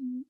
Mm.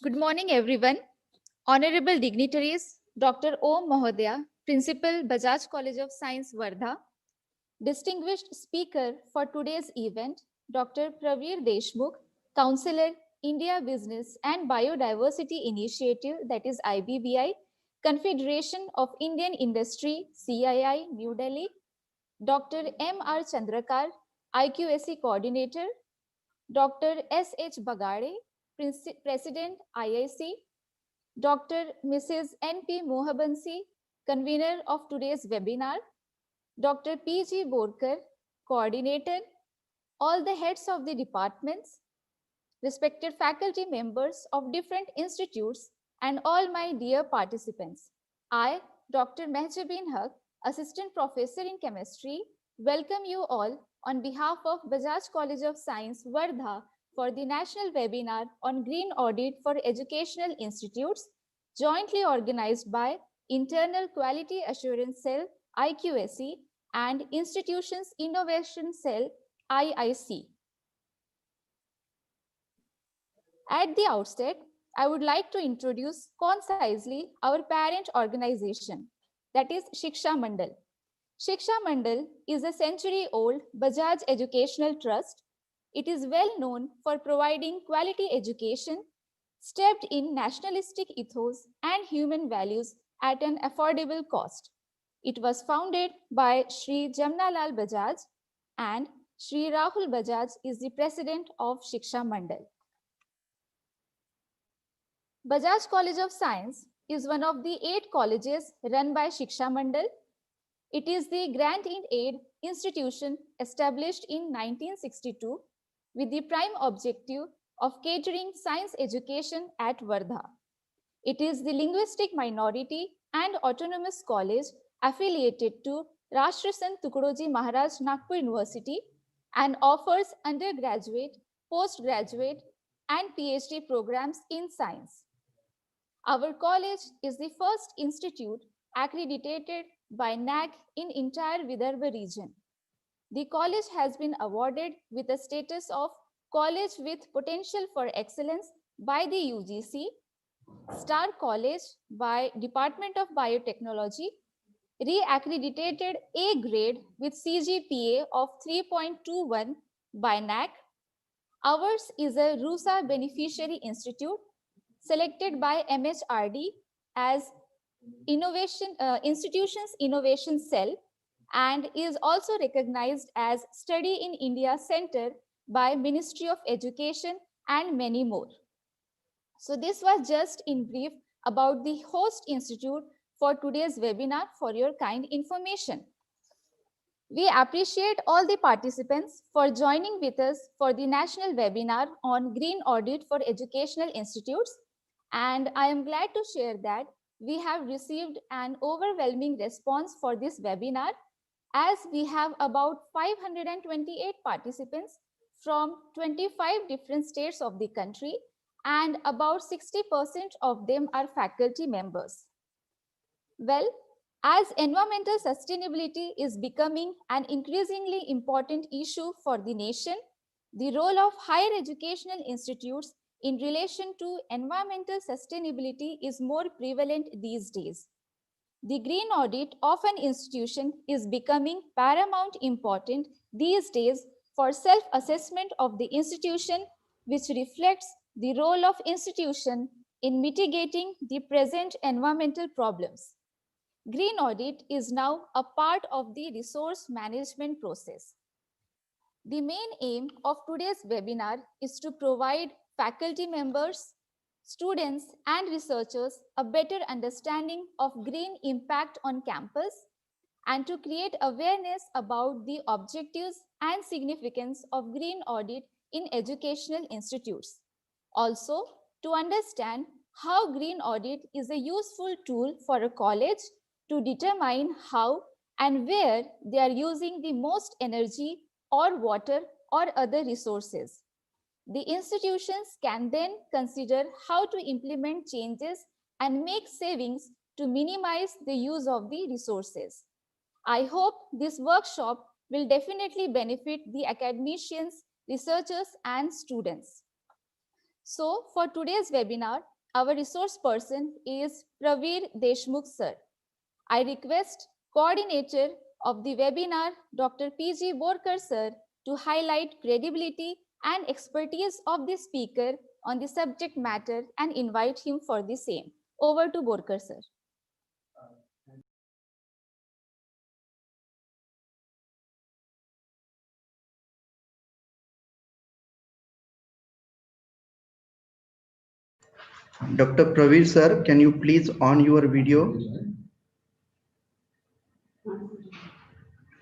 Good morning, everyone. Honorable dignitaries, Dr. Om Mahodaya, Principal, Bajaj College of Science, Wardha, distinguished speaker for today's event, Dr. Praveer Deshmukh, Counselor, India Business and Biodiversity Initiative, that is IBBI, Confederation of Indian Industry, CII, New Delhi, Dr. M.R. Chandrakar, IQAC Coordinator, Dr. S.H. Bagade, President, IIC, Dr. Mrs. N.P. Mohabansi, convener of today's webinar, Dr. P.G. Borkar, coordinator, all the heads of the departments, respected faculty members of different institutes, and all my dear participants. I, Dr. Mehjabin Haq, Assistant Professor in Chemistry, welcome you all on behalf of Bajaj College of Science, Wardha, for the national webinar on Green Audit for Educational Institutes, jointly organized by Internal Quality Assurance Cell, IQAC, and Institutions Innovation Cell, IIC. At the outset, I would like to introduce concisely our parent organization, that is Shiksha Mandal. Shiksha Mandal is a century-old Bajaj Educational Trust. It is well known for providing quality education steeped in nationalistic ethos and human values at an affordable cost. It was founded by Sri Jamnalal Bajaj, and Sri Rahul Bajaj is the president of Shiksha Mandal. Bajaj College of Science is one of the 8 colleges run by Shiksha Mandal. It is the grant in aid institution established in 1962 with the prime objective of catering science education at Wardha. It is the linguistic minority and autonomous college affiliated to Rashtrasan Tukadoji Maharaj Nagpur University, and offers undergraduate, postgraduate, and PhD programs in science. Our college is the first institute accredited by NAC in entire Vidarbha region. The college has been awarded with the status of College with Potential for Excellence by the UGC, Star College by Department of Biotechnology, re-accredited A grade with CGPA of 3.21 by NAC. Ours is a RUSA beneficiary institute selected by MHRD as institution's innovation cell and is also recognized as Study in India Center by Ministry of Education and many more. So this was just in brief about the host institute for today's webinar for your kind information. We appreciate all the participants for joining with us for the national webinar on Green Audit for Educational Institutes. And I am glad to share that we have received an overwhelming response for this webinar, as we have about 528 participants from 25 different states of the country, and about 60% of them are faculty members. Well, as environmental sustainability is becoming an increasingly important issue for the nation, the role of higher educational institutes in relation to environmental sustainability is more prevalent these days. The green audit of an institution is becoming paramount important these days for self-assessment of the institution, which reflects the role of institution in mitigating the present environmental problems. Green audit is now a part of the resource management process. The main aim of today's webinar is to provide faculty members, students, and researchers a better understanding of green impact on campus and to create awareness about the objectives and significance of green audit in educational institutes. Also, to understand how green audit is a useful tool for a college to determine how and where they are using the most energy or water or other resources. The institutions can then consider how to implement changes and make savings to minimize the use of the resources. I hope this workshop will definitely benefit the academicians, researchers, and students. So for today's webinar, our resource person is Praveer Deshmukh sir. I request coordinator of the webinar, Dr. P.G. Borkar sir, to highlight credibility and expertise of the speaker on the subject matter and invite him for the same. Over to Borkar sir. Dr. Praveer sir, can you please on your video?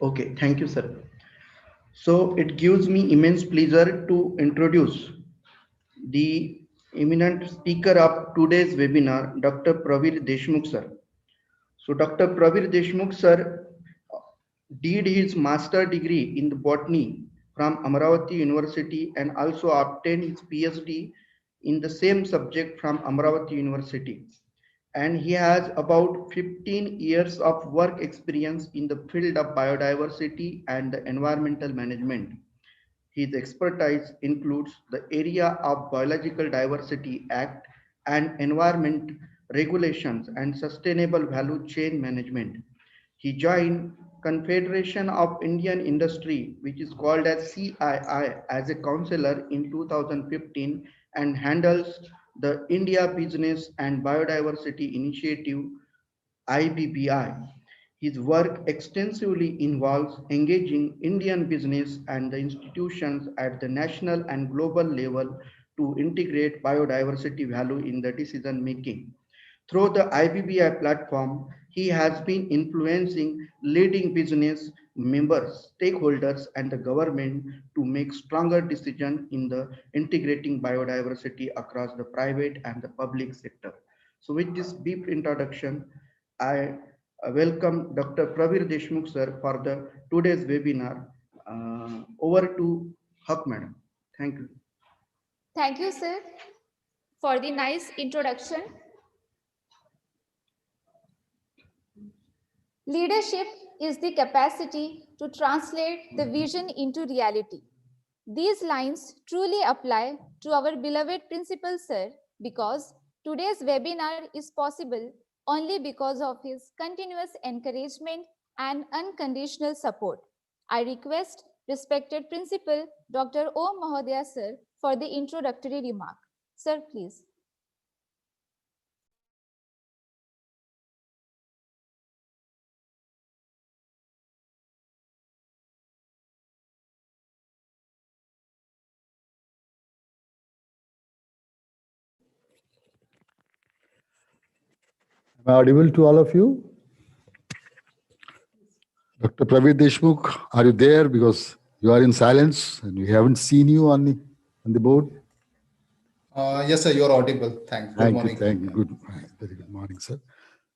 Okay, thank you, sir. So it gives me immense pleasure to introduce the eminent speaker of today's webinar, Dr. Praveer Deshmukh sir. So Dr. Praveer Deshmukh sir did his master degree in the botany from Amravati University and also obtained his PhD in the same subject from Amravati University. And he has about 15 years of work experience in the field of biodiversity and environmental management. His expertise includes the area of Biological Diversity Act and environment regulations and sustainable value chain management. He joined Confederation of Indian Industry, which is called as CII, as a counselor in 2015 and handles the India Business and Biodiversity Initiative IBBI. His work extensively involves engaging Indian business and the institutions at the national and global level to integrate biodiversity value in the decision making. Through the IBBI platform, he has been influencing leading business members, stakeholders, and the government to make stronger decisions in the integrating biodiversity across the private and the public sector. So with this brief introduction, I welcome Dr. Pravir Deshmukh sir for the today's webinar. Over to Haq madam. Thank you. Thank you, sir, for the nice introduction. Leadership is the capacity to translate the vision into reality. These lines truly apply to our beloved principal, sir, because today's webinar is possible only because of his continuous encouragement and unconditional support. I request respected principal Dr. O. Mahodaya, sir, for the introductory remark. Sir, please. Am I audible to all of you? Dr. Praveer Deshmukh, are you there? Because you are in silence and we haven't seen you on the board. Yes, sir, you're audible. Thanks. Good morning. Thank you. Very good morning, sir.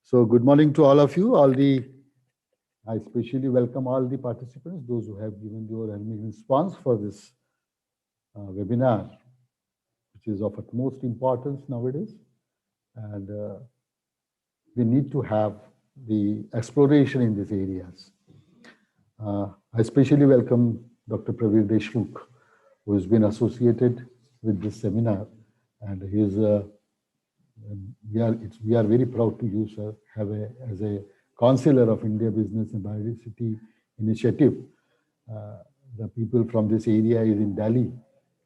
So good morning to all of you. I especially welcome all the participants, those who have given your earning response for this webinar, which is of utmost importance nowadays. And we need to have the exploration in these areas. I especially welcome Dr. Praveer Deshmukh, who has been associated with this seminar, and we are very proud to use her as a counselor of India Business and Biodiversity Initiative. The people from this area is in Delhi,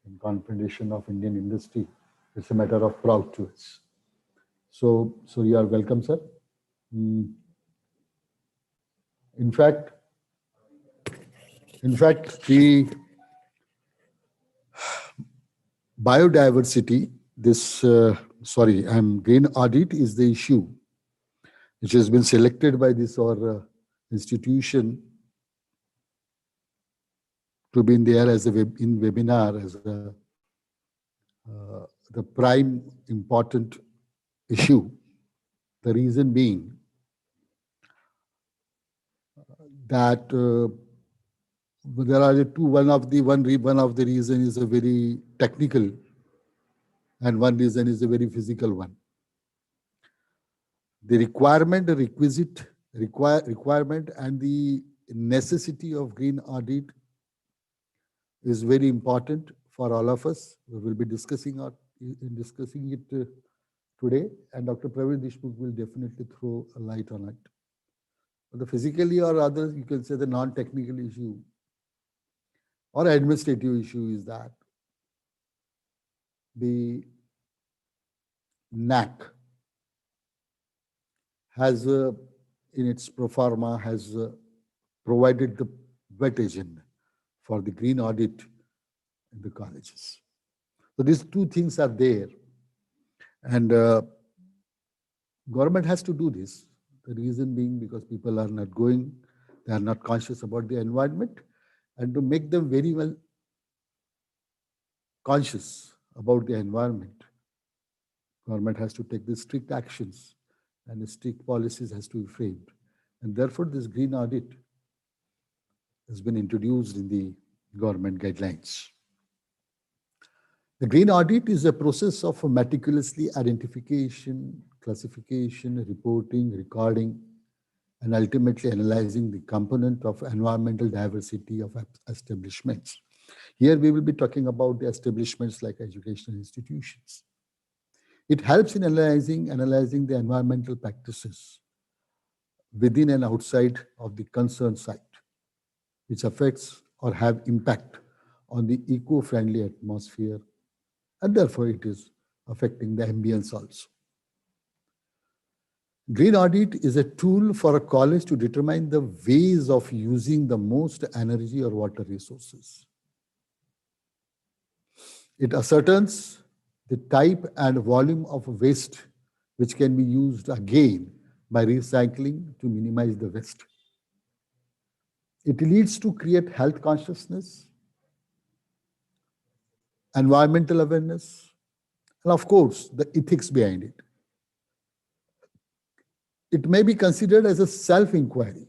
in Confederation of Indian Industry. It's a matter of proud to us. So you are welcome, sir. In fact, the biodiversity, green audit is the issue which has been selected by this institution to be in there as webinar as the prime important issue. The reason being that there are two. One of the reason is a very technical, and one reason is a very physical one. The requirement and the necessity of green audit is very important for all of us. We will be discussing it today, and Dr. Praveer Deshmukh will definitely throw a light on it. But the physically or other, you can say the non-technical issue or administrative issue is that the NAC has, in its pro forma, has provided the wet agenda for the green audit in the colleges. So these two things are there, and government has to do this. The reason being because people are not going, they are not conscious about the environment, and to make them very well conscious about the environment, government has to take the strict actions and the strict policies has to be framed. And therefore, this green audit has been introduced in the government guidelines. The green audit is a process of meticulously identification, classification, reporting, recording, and ultimately analyzing the component of environmental diversity of establishments. Here we will be talking about the establishments like educational institutions. It helps in analyzing the environmental practices within and outside of the concerned site, which affects or have impact on the eco-friendly atmosphere, and therefore it is affecting the ambience also. Green audit is a tool for a college to determine the ways of using the most energy or water resources. It ascertains the type and volume of waste which can be used again by recycling to minimize the waste. It leads to create health consciousness, environmental awareness, and of course, the ethics behind it. it may be considered as a self-inquiry,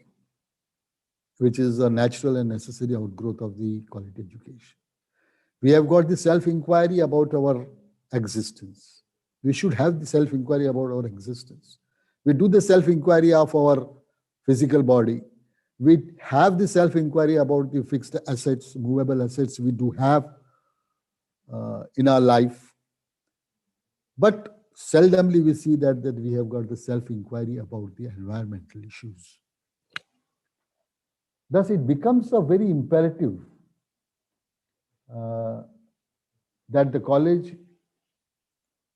which is a natural and necessary outgrowth of the quality education. We have got the self-inquiry about our existence. We should have the self-inquiry about our existence. We do the self-inquiry of our physical body. We have the self-inquiry about the fixed assets, movable assets we do have in our life. But seldomly we see that we have got the self-inquiry about the environmental issues. Thus, it becomes a very imperative that the college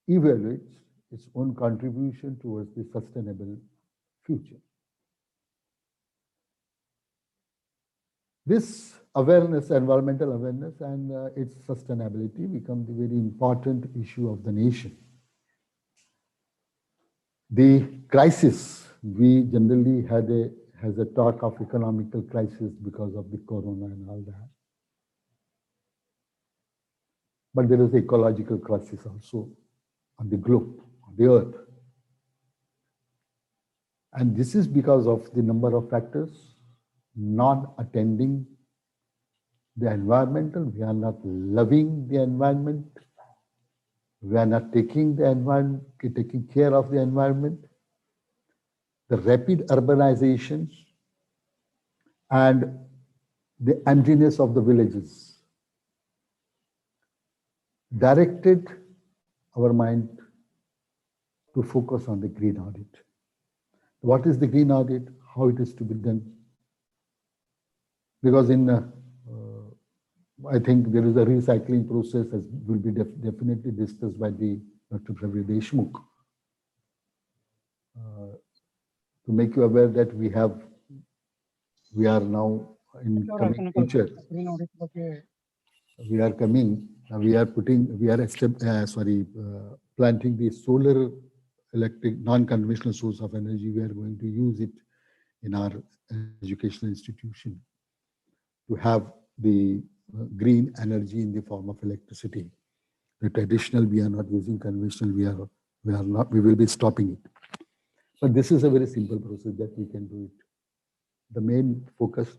evaluates its own contribution towards the sustainable future. This awareness, environmental awareness, and its sustainability become the very important issue of the nation. The crisis, we generally has a talk of economical crisis because of the corona and all that. But there is ecological crisis also on the globe, on the earth. And this is because of the number of factors, not attending the environmental, we are not loving the environment, we are not taking the environment, taking care of the environment, the rapid urbanizations and the emptiness of the villages directed our mind to focus on the green audit. What is the green audit? How it is to be done? Because I think there is a recycling process as will be definitely discussed by the Dr. Pravir Deshmukh. To make you aware that we are now in coming future. We are planting the solar electric non-conventional source of energy. We are going to use it in our educational institution to have the green energy in the form of electricity. The traditional, we are not using conventional, we will be stopping it. But this is a very simple process that we can do it. The main focus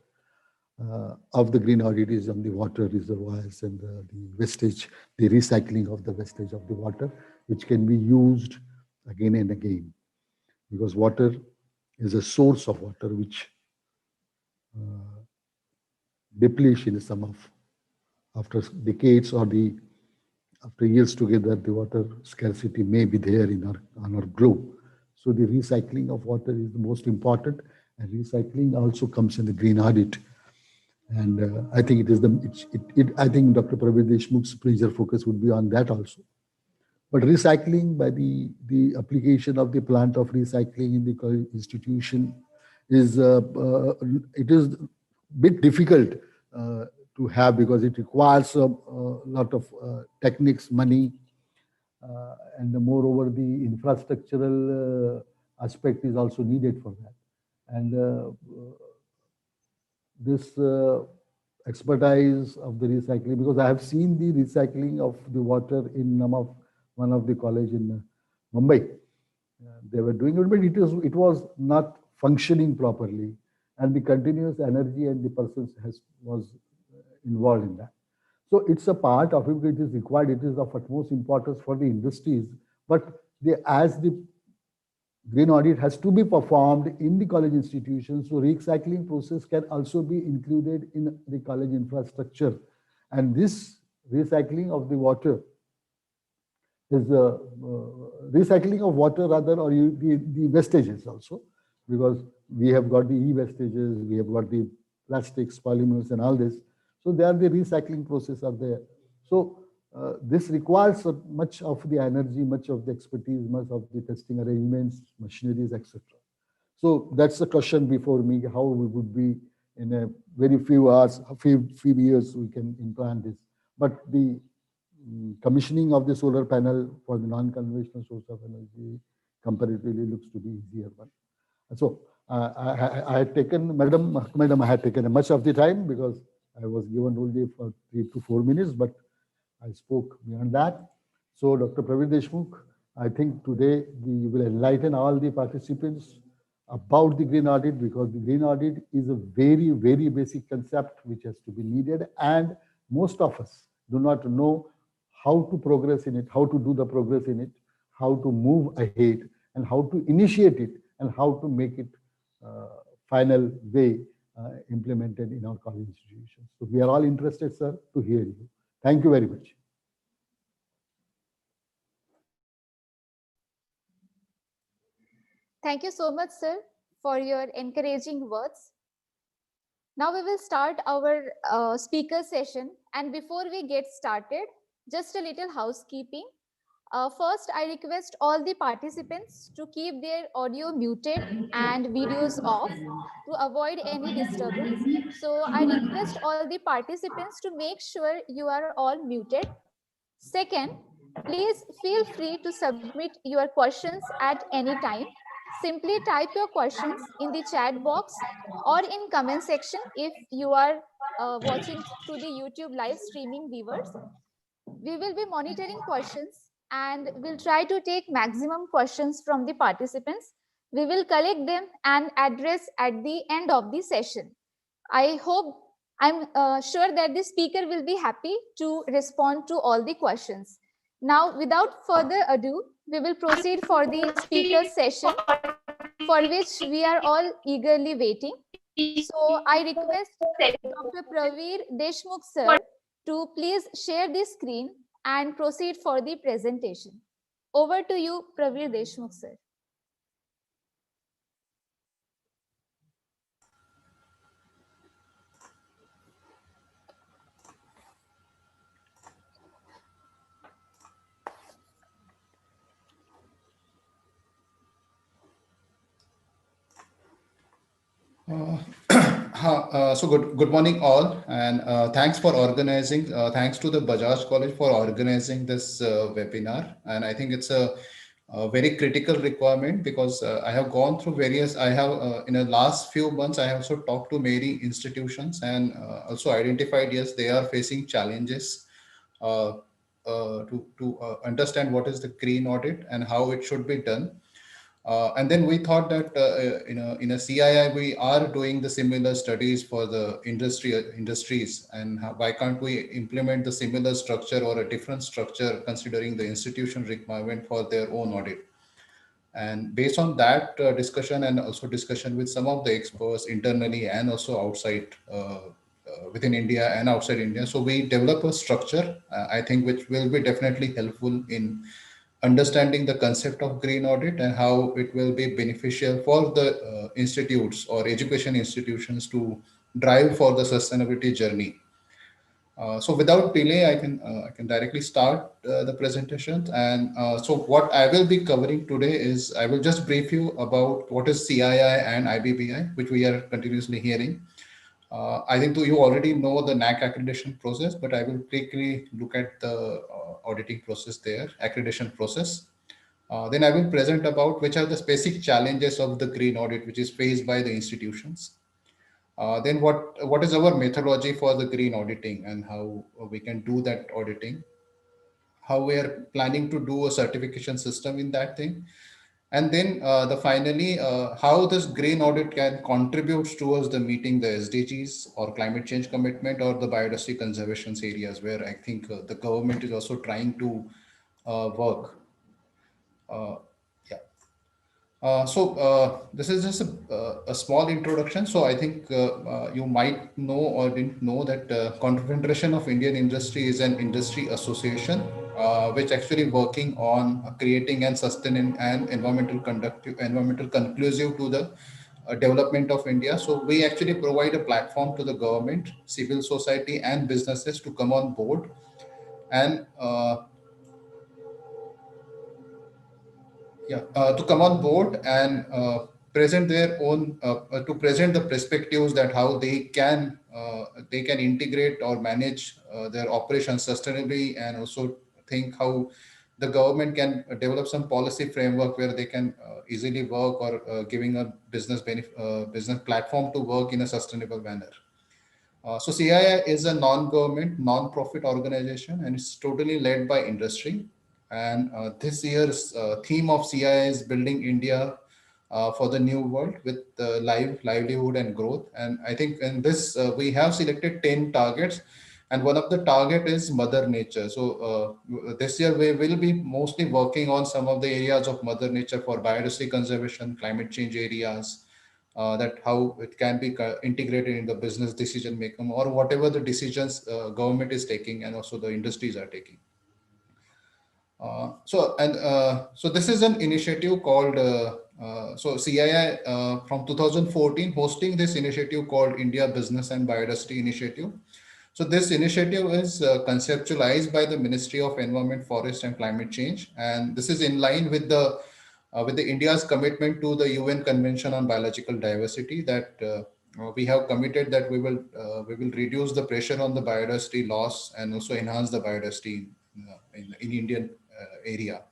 of the green audit is on the water reservoirs and the wastage, the recycling of the wastage of the water, which can be used again and again. Because water is a source of water which depletion is some of, after decades or after years together, the water scarcity may be there on our globe. So the recycling of water is the most important, and recycling also comes in the green audit. And I think I think Dr. Pravir Deshmukh's major focus would be on that also. But recycling by the application of the plant of recycling in the institution is it is a bit difficult to have because it requires a lot of techniques, money, and moreover the infrastructural aspect is also needed for that. And this expertise of the recycling, because I have seen the recycling of the water in one of the college in Mumbai. They were doing it, but it was not functioning properly, and the continuous energy and the person was involved in that. So it's a part of it. It is required. It is of utmost importance for the industries. But as the green audit has to be performed in the college institutions, so recycling process can also be included in the college infrastructure. And this recycling of the water is recycling of water rather, or the wastages also, because we have got the e-wastages, we have got the plastics, polymers, and all this. So they are the recycling process are there. So this requires much of the energy, much of the expertise, much of the testing arrangements, machineries, etc. So that's the question before me, how we would be in a very few hours, few years we can implant this. But the commissioning of the solar panel for the non-conventional source of energy comparatively looks to be easier one. So I had taken, Madam, I had taken much of the time because I was given only for 3 to 4 minutes, but I spoke beyond that. So Dr. Pravir Deshmukh, I think today we will enlighten all the participants about the green audit, because the green audit is a very, very basic concept which has to be needed, and most of us do not know how to progress in it, how to do the progress in it, how to move ahead, and how to initiate it, and how to make it final way implemented in our college institutions. So we are all interested, sir, to hear you. Thank you very much. Thank you so much, sir, for your encouraging words. Now we will start our speaker session. And before we get started, just a little housekeeping. First, I request all the participants to keep their audio muted and videos off to avoid any disturbance. So I request all the participants to make sure you are all muted. Second, please feel free to submit your questions at any time. Simply type your questions in the chat box or in comment section if you are watching through the YouTube live streaming viewers. We will be monitoring questions and will try to take maximum questions from the participants. We will collect them and address at the end of the session. I'm sure that the speaker will be happy to respond to all the questions. Now, without further ado, we will proceed for the speaker session, for which we are all eagerly waiting. So I request Dr. Praveer Deshmukh sir to please share the screen and proceed for the presentation. Over to you, Praveer Deshmukh sir. So good morning all, and thanks for organizing. Thanks to the Bajaj College for organizing this webinar, and I think it's a very critical requirement because I have gone through various. I have in the last few months I have also talked to many institutions and also identified, yes, they are facing challenges to understand what is the green audit and how it should be done. And then we thought that in a CII we are doing the similar studies for the industries, and why can't we implement the similar structure or a different structure considering the institution requirement for their own audit. And based on that discussion and also discussion with some of the experts internally and also outside within India and outside India, so we develop a structure, I think, which will be definitely helpful in understanding the concept of green audit and how it will be beneficial for the institutes or education institutions to drive for the sustainability journey. So without delay, I can directly start the presentation. And so what I will be covering today is I will just brief you about what is CII and IBBI, which we are continuously hearing. I think you already know the NAC accreditation process, but I will quickly look at the auditing process there, accreditation process. Then I will present about which are the specific challenges of the green audit, which is faced by the institutions. Then what is our methodology for the green auditing and how we can do that auditing, how we are planning to do a certification system in that thing. And then finally, how this green audit can contribute towards the meeting the SDGs or climate change commitment or the biodiversity conservation areas where I think the government is also trying to work. Yeah. This is just a small introduction. So I think you might know or didn't know that Confederation of Indian Industry is an industry association which actually working on creating and sustaining an environmental conclusive to the development of India. So we actually provide a platform to the government, civil society, and businesses to come on board and to come on board and present their own to present the perspectives that how they can integrate or manage their operations sustainably, and also think how the government can develop some policy framework where they can easily work or giving a business platform to work in a sustainable manner. So CII is a non-government, non-profit organization, and it's totally led by industry. And this year's theme of CII is building India for the new world with livelihood and growth. And I think in this we have selected 10 targets, and one of the target is mother nature. So this year we will be mostly working on some of the areas of mother nature for biodiversity conservation, climate change areas, that how it can be integrated in the business decision making or whatever the decisions government is taking and also the industries are taking. So this is an initiative called CII from 2014 hosting this initiative called India Business and Biodiversity Initiative. So this initiative is conceptualized by the Ministry of Environment, Forest and Climate Change, and this is in line with the India's commitment to the UN Convention on Biological Diversity, that we have committed that we will reduce the pressure on the biodiversity loss and also enhance the biodiversity in Indian area.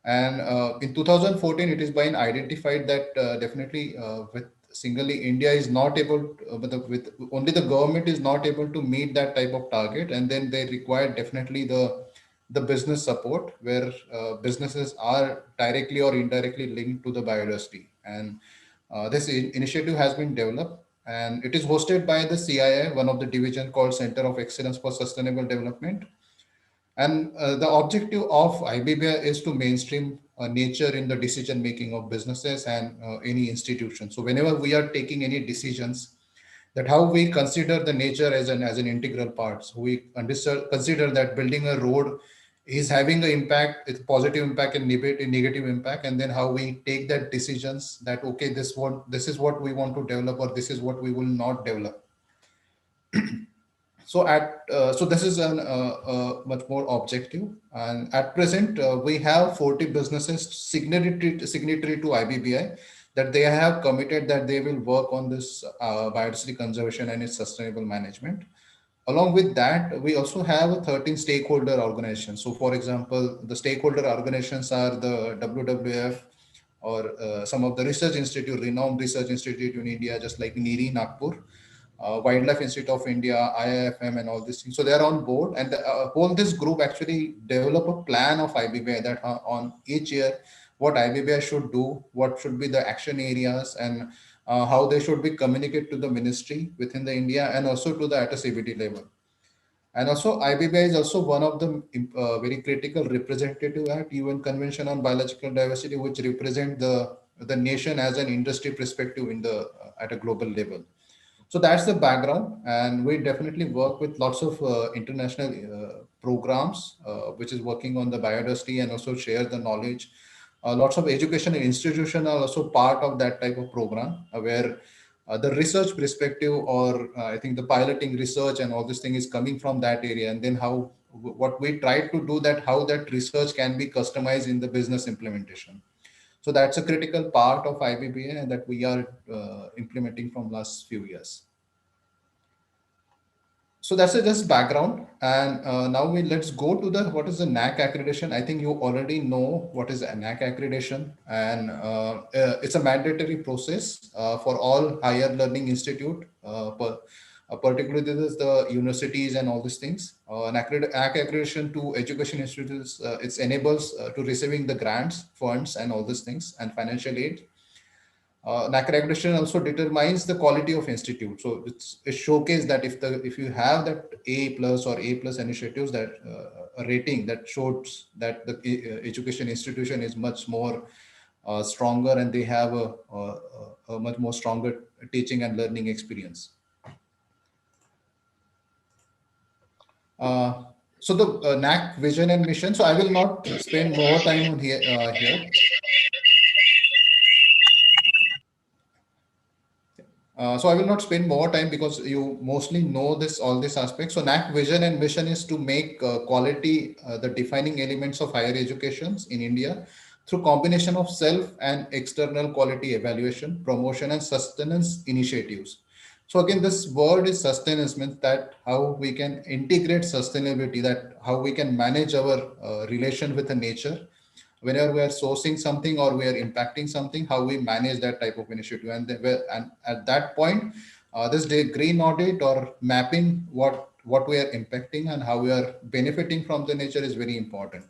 And in 2014, it is been identified that definitely with singly India is not able to, with only the government is not able to meet that type of target, and then they require definitely the business support where businesses are directly or indirectly linked to the biodiversity. And this initiative has been developed and it is hosted by the CII, one of the division called Center of Excellence for Sustainable Development. And the objective of IBBI is to mainstream nature in the decision making of businesses and any institution. So whenever we are taking any decisions, that how we consider the nature as an integral part. So we consider that building a road is having an impact, it's positive impact and negative impact, and then how we take that decisions that okay, this is what we want to develop or this is what we will not develop. So this is an much more objective, and at present we have 40 businesses signatory to IBBI that they have committed that they will work on this biodiversity conservation and its sustainable management. Along with that, we also have 13 stakeholder organizations. So for example, the stakeholder organizations are the WWF or some of the research institute, renowned research institute in India, just like NIRI, Nagpur, Wildlife Institute of India, IIFM, and all these things. So they are on board, and whole this group actually develop a plan of IBBI that on each year what IBBI should do, what should be the action areas, and how they should be communicated to the ministry within the India and also to the at a CBD level. And also IBBI is also one of the very critical representative at UN Convention on Biological Diversity, which represent the nation as an industry perspective in the at a global level. So that's the background, and we definitely work with lots of international programs which is working on the biodiversity and also share the knowledge. Lots of education institutions are also part of that type of program where the research perspective or I think the piloting research and all this thing is coming from that area, and then how what we try to do that how that research can be customized in the business implementation. So that's a critical part of IBBA that we are implementing from last few years. So that's just background, and now let's go to the what is the NAC accreditation. I think you already know what is a NAC accreditation, and it's a mandatory process for all higher learning institute, particularly this is the universities and all these things. NAC accreditation to education institutes, it enables to receiving the grants, funds, and all these things, and financial aid. NAC accreditation also determines the quality of institute. So it showcases that if you have that A plus or A plus initiatives, that a rating that shows that the education institution is much more stronger and they have a much more stronger teaching and learning experience. So the NAC vision and mission. So I will not spend more time on here. So I will not spend more time because you mostly know all these aspects. So NAC vision and mission is to make quality the defining elements of higher educations in India through combination of self and external quality evaluation, promotion, and sustenance initiatives. So again, this word is sustenance, means that how we can integrate sustainability, that how we can manage our relation with the nature whenever we are sourcing something or we are impacting something, how we manage that type of initiative. And at that point, this green audit or mapping what we are impacting and how we are benefiting from the nature is very important.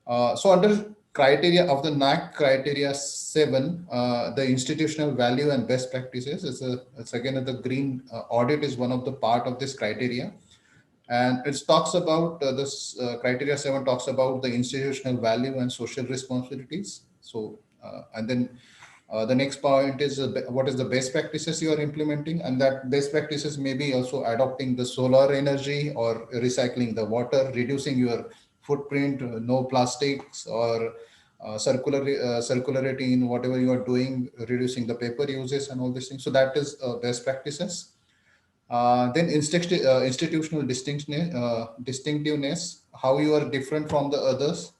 So under criteria of the NAC criteria 7, the institutional value and best practices is it's again the green audit is one of the part of this criteria, and it talks about this criteria 7 talks about the institutional value and social responsibilities. So and then the next point is what is the best practices you are implementing, and that best practices may be also adopting the solar energy or recycling the water, reducing your footprint, no plastics, or circularity in whatever you are doing, reducing the paper uses and all these things. So that is best practices. Then institutional distinctiveness, how you are different from the others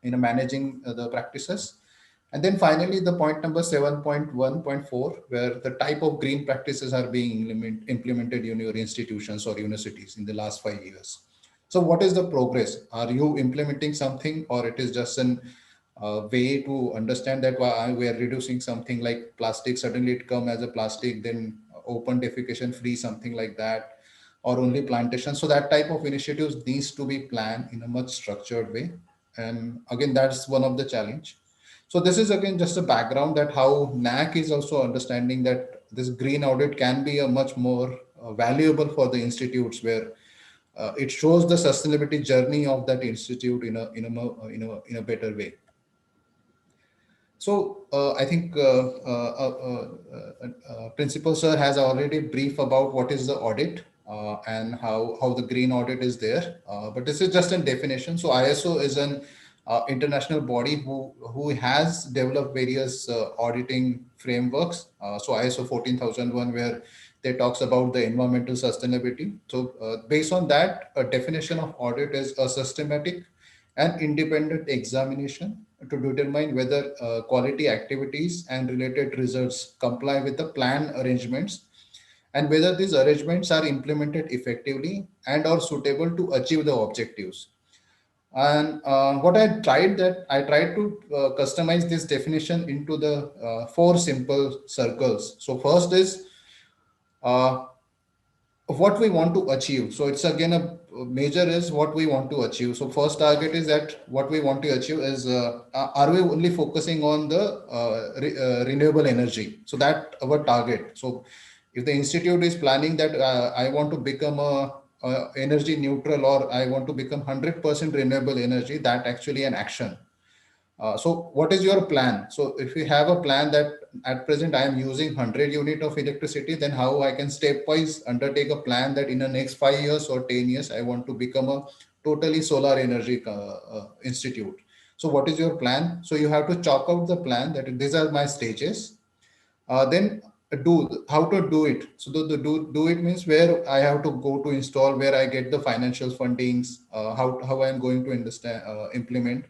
in managing the practices. And then finally, the point number 7.1.4, where the type of green practices are being implemented in your institutions or universities in the last 5 years. So what is the progress? Are you implementing something, or it is just an way to understand that we are reducing something like plastic, suddenly it come as a plastic, then open defecation free, something like that, or only plantation. So that type of initiatives needs to be planned in a much structured way. And again, that's one of the challenge. So this is again just a background that how NAC is also understanding that this green audit can be a much more valuable for the institutes, where it shows the sustainability journey of that institute in a better way. So I think Principal Sir has already briefed about what is the audit and how the green audit is there. But this is just a definition. So ISO is an international body who has developed various auditing frameworks. So ISO 14001, where they talks about the environmental sustainability. So based on that, a definition of audit is a systematic and independent examination to determine whether quality activities and related results comply with the plan arrangements, and whether these arrangements are implemented effectively and are suitable to achieve the objectives. And what I tried to customize this definition into the four simple circles. So first is uh, what we want to achieve. So it's again a major is what we want to achieve. So first target is that what we want to achieve is are we only focusing on the renewable energy? So that our target. So if the institute is planning that I want to become a energy neutral, or I want to become 100% renewable energy, that actually an action. So what is your plan? So if you have a plan that at present I am using 100 unit of electricity, then how I can stepwise undertake a plan that in the next 5 years or 10 years, I want to become a totally solar energy institute. So what is your plan? So you have to chalk out the plan that these are my stages. Then do how to do it. So do it means where I have to go to install, where I get the financial fundings, how I am going to understand implement,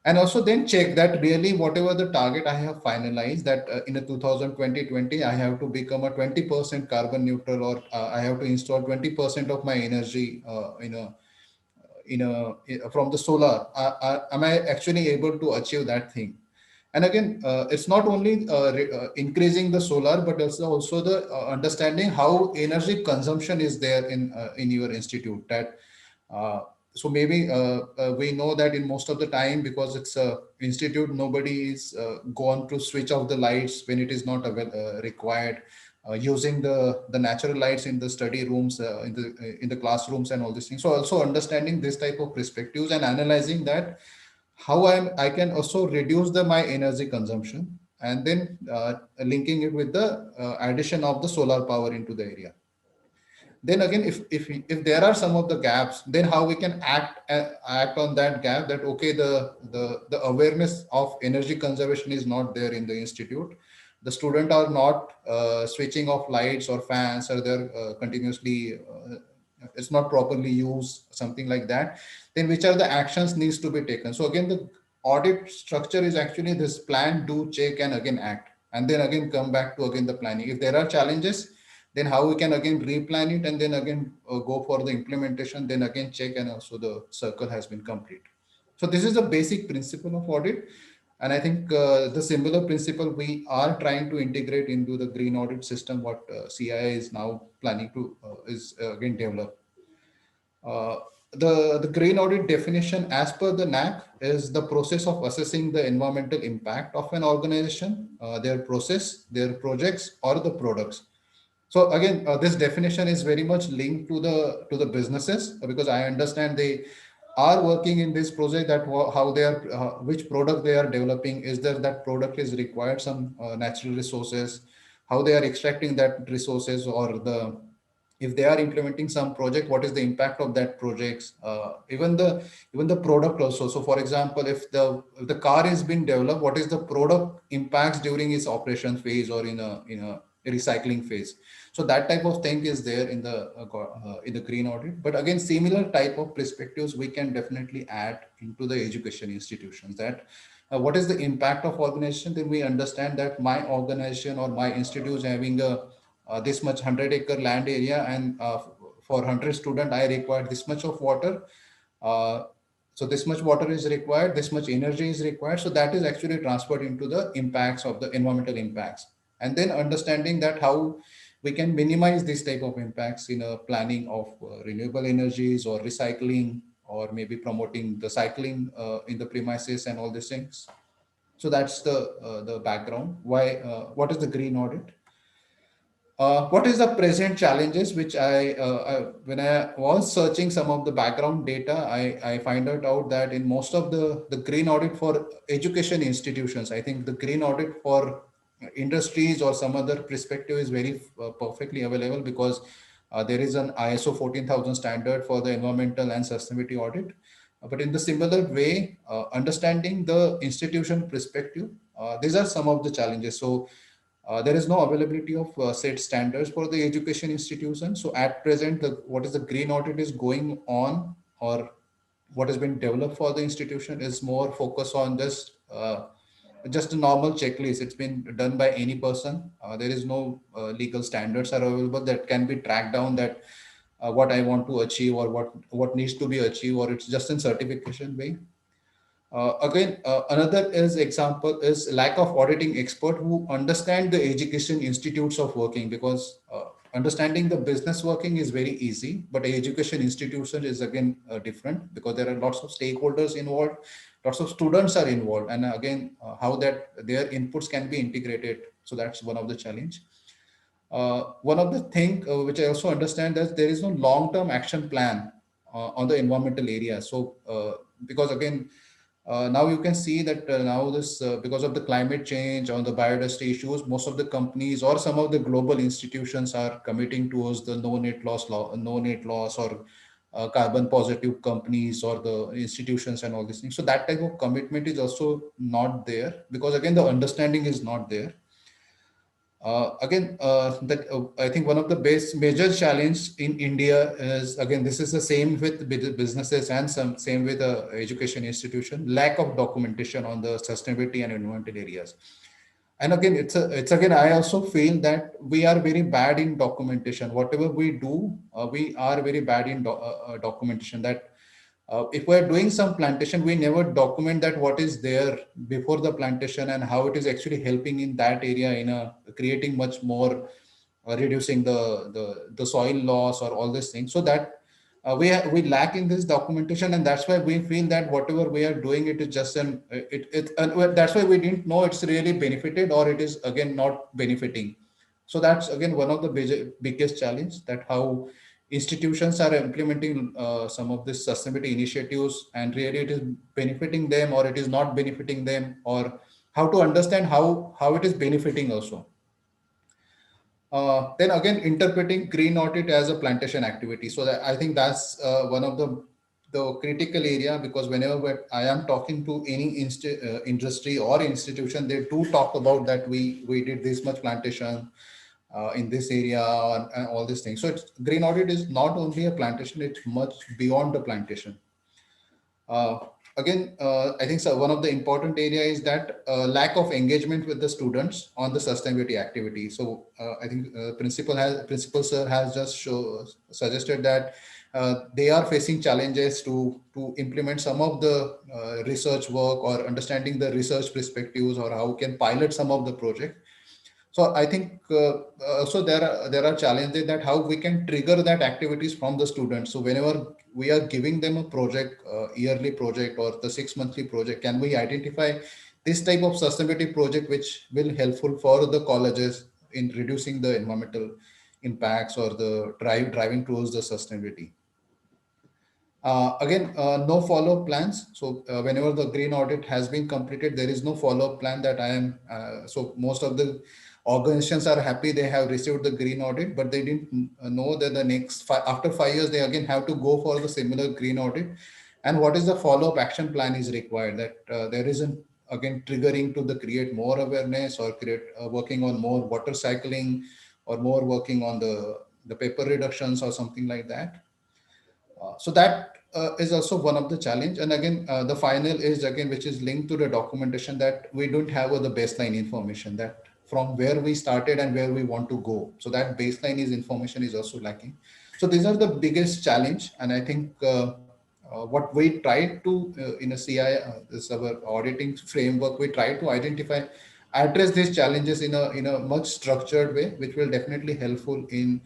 and also then check that really whatever the target I have finalized, that in a 2020 I have to become a 20% carbon neutral, or I have to install 20% of my energy from the solar. Am I actually able to achieve that thing? And again, it's not only increasing the solar, but also the understanding how energy consumption is there in your institute. That uh, so maybe we know that in most of the time, because it's a institute, nobody is gone to switch off the lights when it is not required, using the natural lights in the study rooms, in the classrooms and all these things. So also understanding this type of perspectives and analyzing that how I can also reduce my energy consumption, and then linking it with the addition of the solar power into the area. Then again, if there are some of the gaps, then how we can act on that gap, that okay, the awareness of energy conservation is not there in the institute, the student are not switching off lights or fans, or they're continuously it's not properly used, something like that, then which are the actions needs to be taken. So again, the audit structure is actually this: plan, do, check, and again act, and then again come back to again the planning. If there are challenges, then how we can again replan it, and then again go for the implementation, then again check, and also the circle has been complete. So this is the basic principle of audit, and I think the similar principle we are trying to integrate into the green audit system, what CII is now planning to is again develop. the green audit definition as per the NAC is the process of assessing the environmental impact of an organization, their process, their projects, or the products. So again, this definition is very much linked to the businesses, because I understand they are working in this project, that how they are, which product they are developing, is there that product is required some natural resources, how they are extracting that resources, or the if they are implementing some project, what is the impact of that projects, even the product also. So for example, if the car is being developed, what is the product impacts during its operation phase or in a recycling phase. So that type of thing is there in the green audit. But again, similar type of perspectives we can definitely add into the education institutions, that what is the impact of organization. Then we understand that my organization or my institute is having a this much 100-acre land area, and for 100 student I require this much of water. uh, so this much water is required, this much energy is required. So that is actually transferred into the impacts of the environmental impacts, and then understanding that how we can minimize this type of impacts in a planning of renewable energies or recycling, or maybe promoting the cycling in the premises and all these things. So that's the background. Why? What is the green audit? What is the present challenges which when I was searching some of the background data, I find out that in most of the green audit for education institutions, I think the green audit for industries or some other perspective is very perfectly available, because there is an ISO 14000 standard for the environmental and sustainability audit. But in the similar way, understanding the institution perspective, these are some of the challenges. So there is no availability of set standards for the education institution. So at present, what is the green audit is going on, or what has been developed for the institution, is more focus on just a normal checklist. It's been done by any person. There is no legal standards are available that can be tracked down, that what I want to achieve, or what needs to be achieved, or it's just in certification way. Again, another is example is lack of auditing expert who understand the education institutes of working, because understanding the business working is very easy, but education institution is again different, because there are lots of stakeholders involved, lots of students are involved, and again, how that their inputs can be integrated. So that's one of the challenge. One of the thing which I also understand, that there is no long-term action plan on the environmental area. So because again, now you can see that now this because of the climate change or the biodiversity issues, most of the companies or some of the global institutions are committing towards the no net loss, or carbon positive companies or the institutions and all these things. So that type of commitment is also not there, because again the understanding is not there. Again, that I think one of the base major challenge in India is, again, this is the same with businesses and some same with the education institution, lack of documentation on the sustainability and environmental areas. And again, it's again, I also feel that we are very bad in documentation. Whatever we do, we are very bad in documentation. That if we're doing some plantation, we never document that what is there before the plantation and how it is actually helping in that area in a creating much more, reducing the soil loss or all these things. So that we lack in this documentation, and that's why we feel that whatever we are doing, it is just and that's why we didn't know it's really benefited or it is again not benefiting. So that's again one of the biggest challenge, that how institutions are implementing some of these sustainability initiatives, and really it is benefiting them or it is not benefiting them, or how to understand how it is benefiting also. Then again, interpreting green audit as a plantation activity. So that, I think that's one of the critical area, because whenever I am talking to any industry or institution, they do talk about that we did this much plantation in this area, and all these things. So green audit is not only a plantation; it's much beyond the plantation. Uh, Again, I think so, one of the important area is that lack of engagement with the students on the sustainability activity. So I think principal sir has just suggested that they are facing challenges to implement some of the research work or understanding the research perspectives, or how can pilot some of the project. So I think also there are challenges that how we can trigger that activities from the students. So whenever we are giving them a project, yearly project or the 6 monthly project, can we identify this type of sustainability project which will helpful for the colleges in reducing the environmental impacts or the driving towards the sustainability. Again, no follow-up plans. So whenever the green audit has been completed, there is no follow-up plan that I am. So most of the organizations are happy they have received the green audit, but they didn't know that the next after 5 years they again have to go for the similar green audit. And what is the follow-up action plan is required, that there isn't again triggering to the create more awareness or create working on more water cycling or more working on the paper reductions or something like that. So that is also one of the challenge. And again, the final is again, which is linked to the documentation, that we don't have the baseline information that from where we started and where we want to go. So that baseline is information is also lacking. So these are the biggest challenge. And I think what we try to in a CI, this our auditing framework, we try to identify, address these challenges in a much structured way, which will definitely helpful in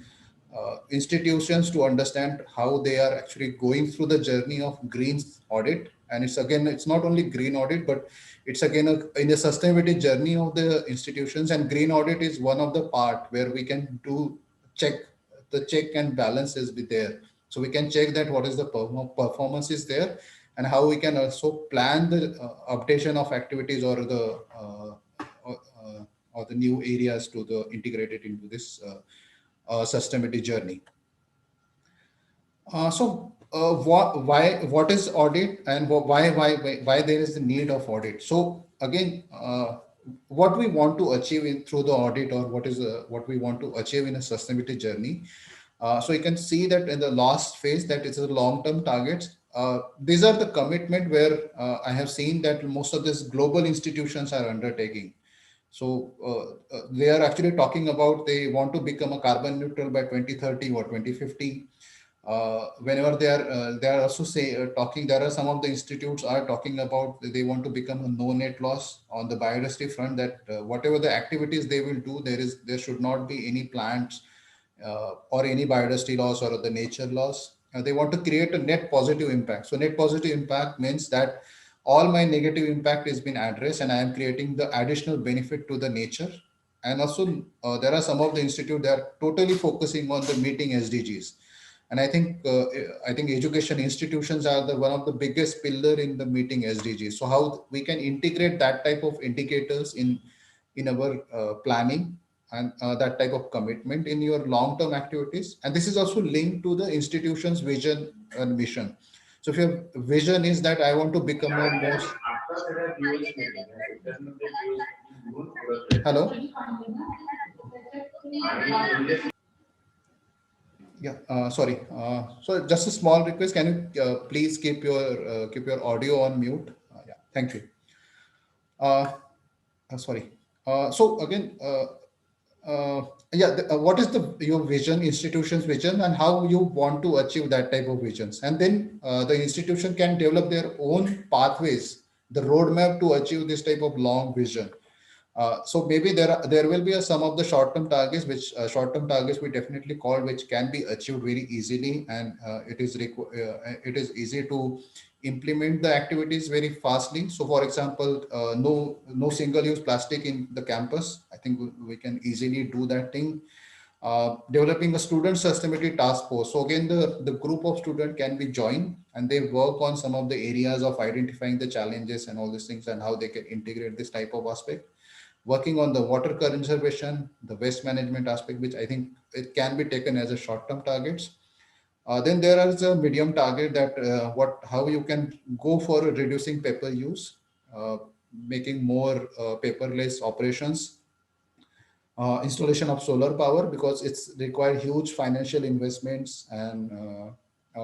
institutions to understand how they are actually going through the journey of green audit. And it's again, it's not only green audit, but it's again in the sustainability journey of the institutions. And green audit is one of the part where we can do check, the check and balances be there. So we can check that what is the performance is there, and how we can also plan the updation of activities or the or the new areas to the integrated into this sustainability journey. What is audit, and why there is the need of audit? So again, what we want to achieve in through the audit, or what we want to achieve in a sustainability journey. So you can see that in the last phase, that is the long-term targets. These are the commitment where I have seen that most of these global institutions are undertaking. So they are actually talking about they want to become a carbon neutral by 2030 or 2050. Whenever they are also talking, there are some of the institutes are talking about they want to become a no net loss on the biodiversity front, that whatever the activities they will do, there should not be any plants or any biodiversity loss or the nature loss. They want to create a net positive impact. So net positive impact means that all my negative impact has been addressed, and I am creating the additional benefit to the nature. And also there are some of the institute that are totally focusing on the meeting SDGs. And I think education institutions are the one of the biggest pillar in the meeting SDGs. So how we can integrate that type of indicators in our planning, and that type of commitment in your long-term activities. And this is also linked to the institution's vision and mission. So if your vision is that I want to become a most hello. Yeah, sorry. So just a small request. Can you please keep your audio on mute? Yeah, thank you. Uh, Sorry. So again, yeah, what is the your vision, institution's vision, and how you want to achieve that type of visions? And then the institution can develop their own pathways, the roadmap to achieve this type of long vision. So maybe there will be some of the short-term targets, which short-term targets we definitely call, which can be achieved very easily, and it is easy to implement the activities very fastly. So, for example, no single-use plastic in the campus. I think we can easily do that thing. Developing a student sustainability task force. So again, the group of students can be joined, and they work on some of the areas of identifying the challenges and all these things, and how they can integrate this type of aspect. Working on the water conservation, the waste management aspect, which I think it can be taken as a short-term targets. Then there is a medium target, that how you can go for reducing paper use, uh, making more paperless operations, installation of solar power, because it's required huge financial investments and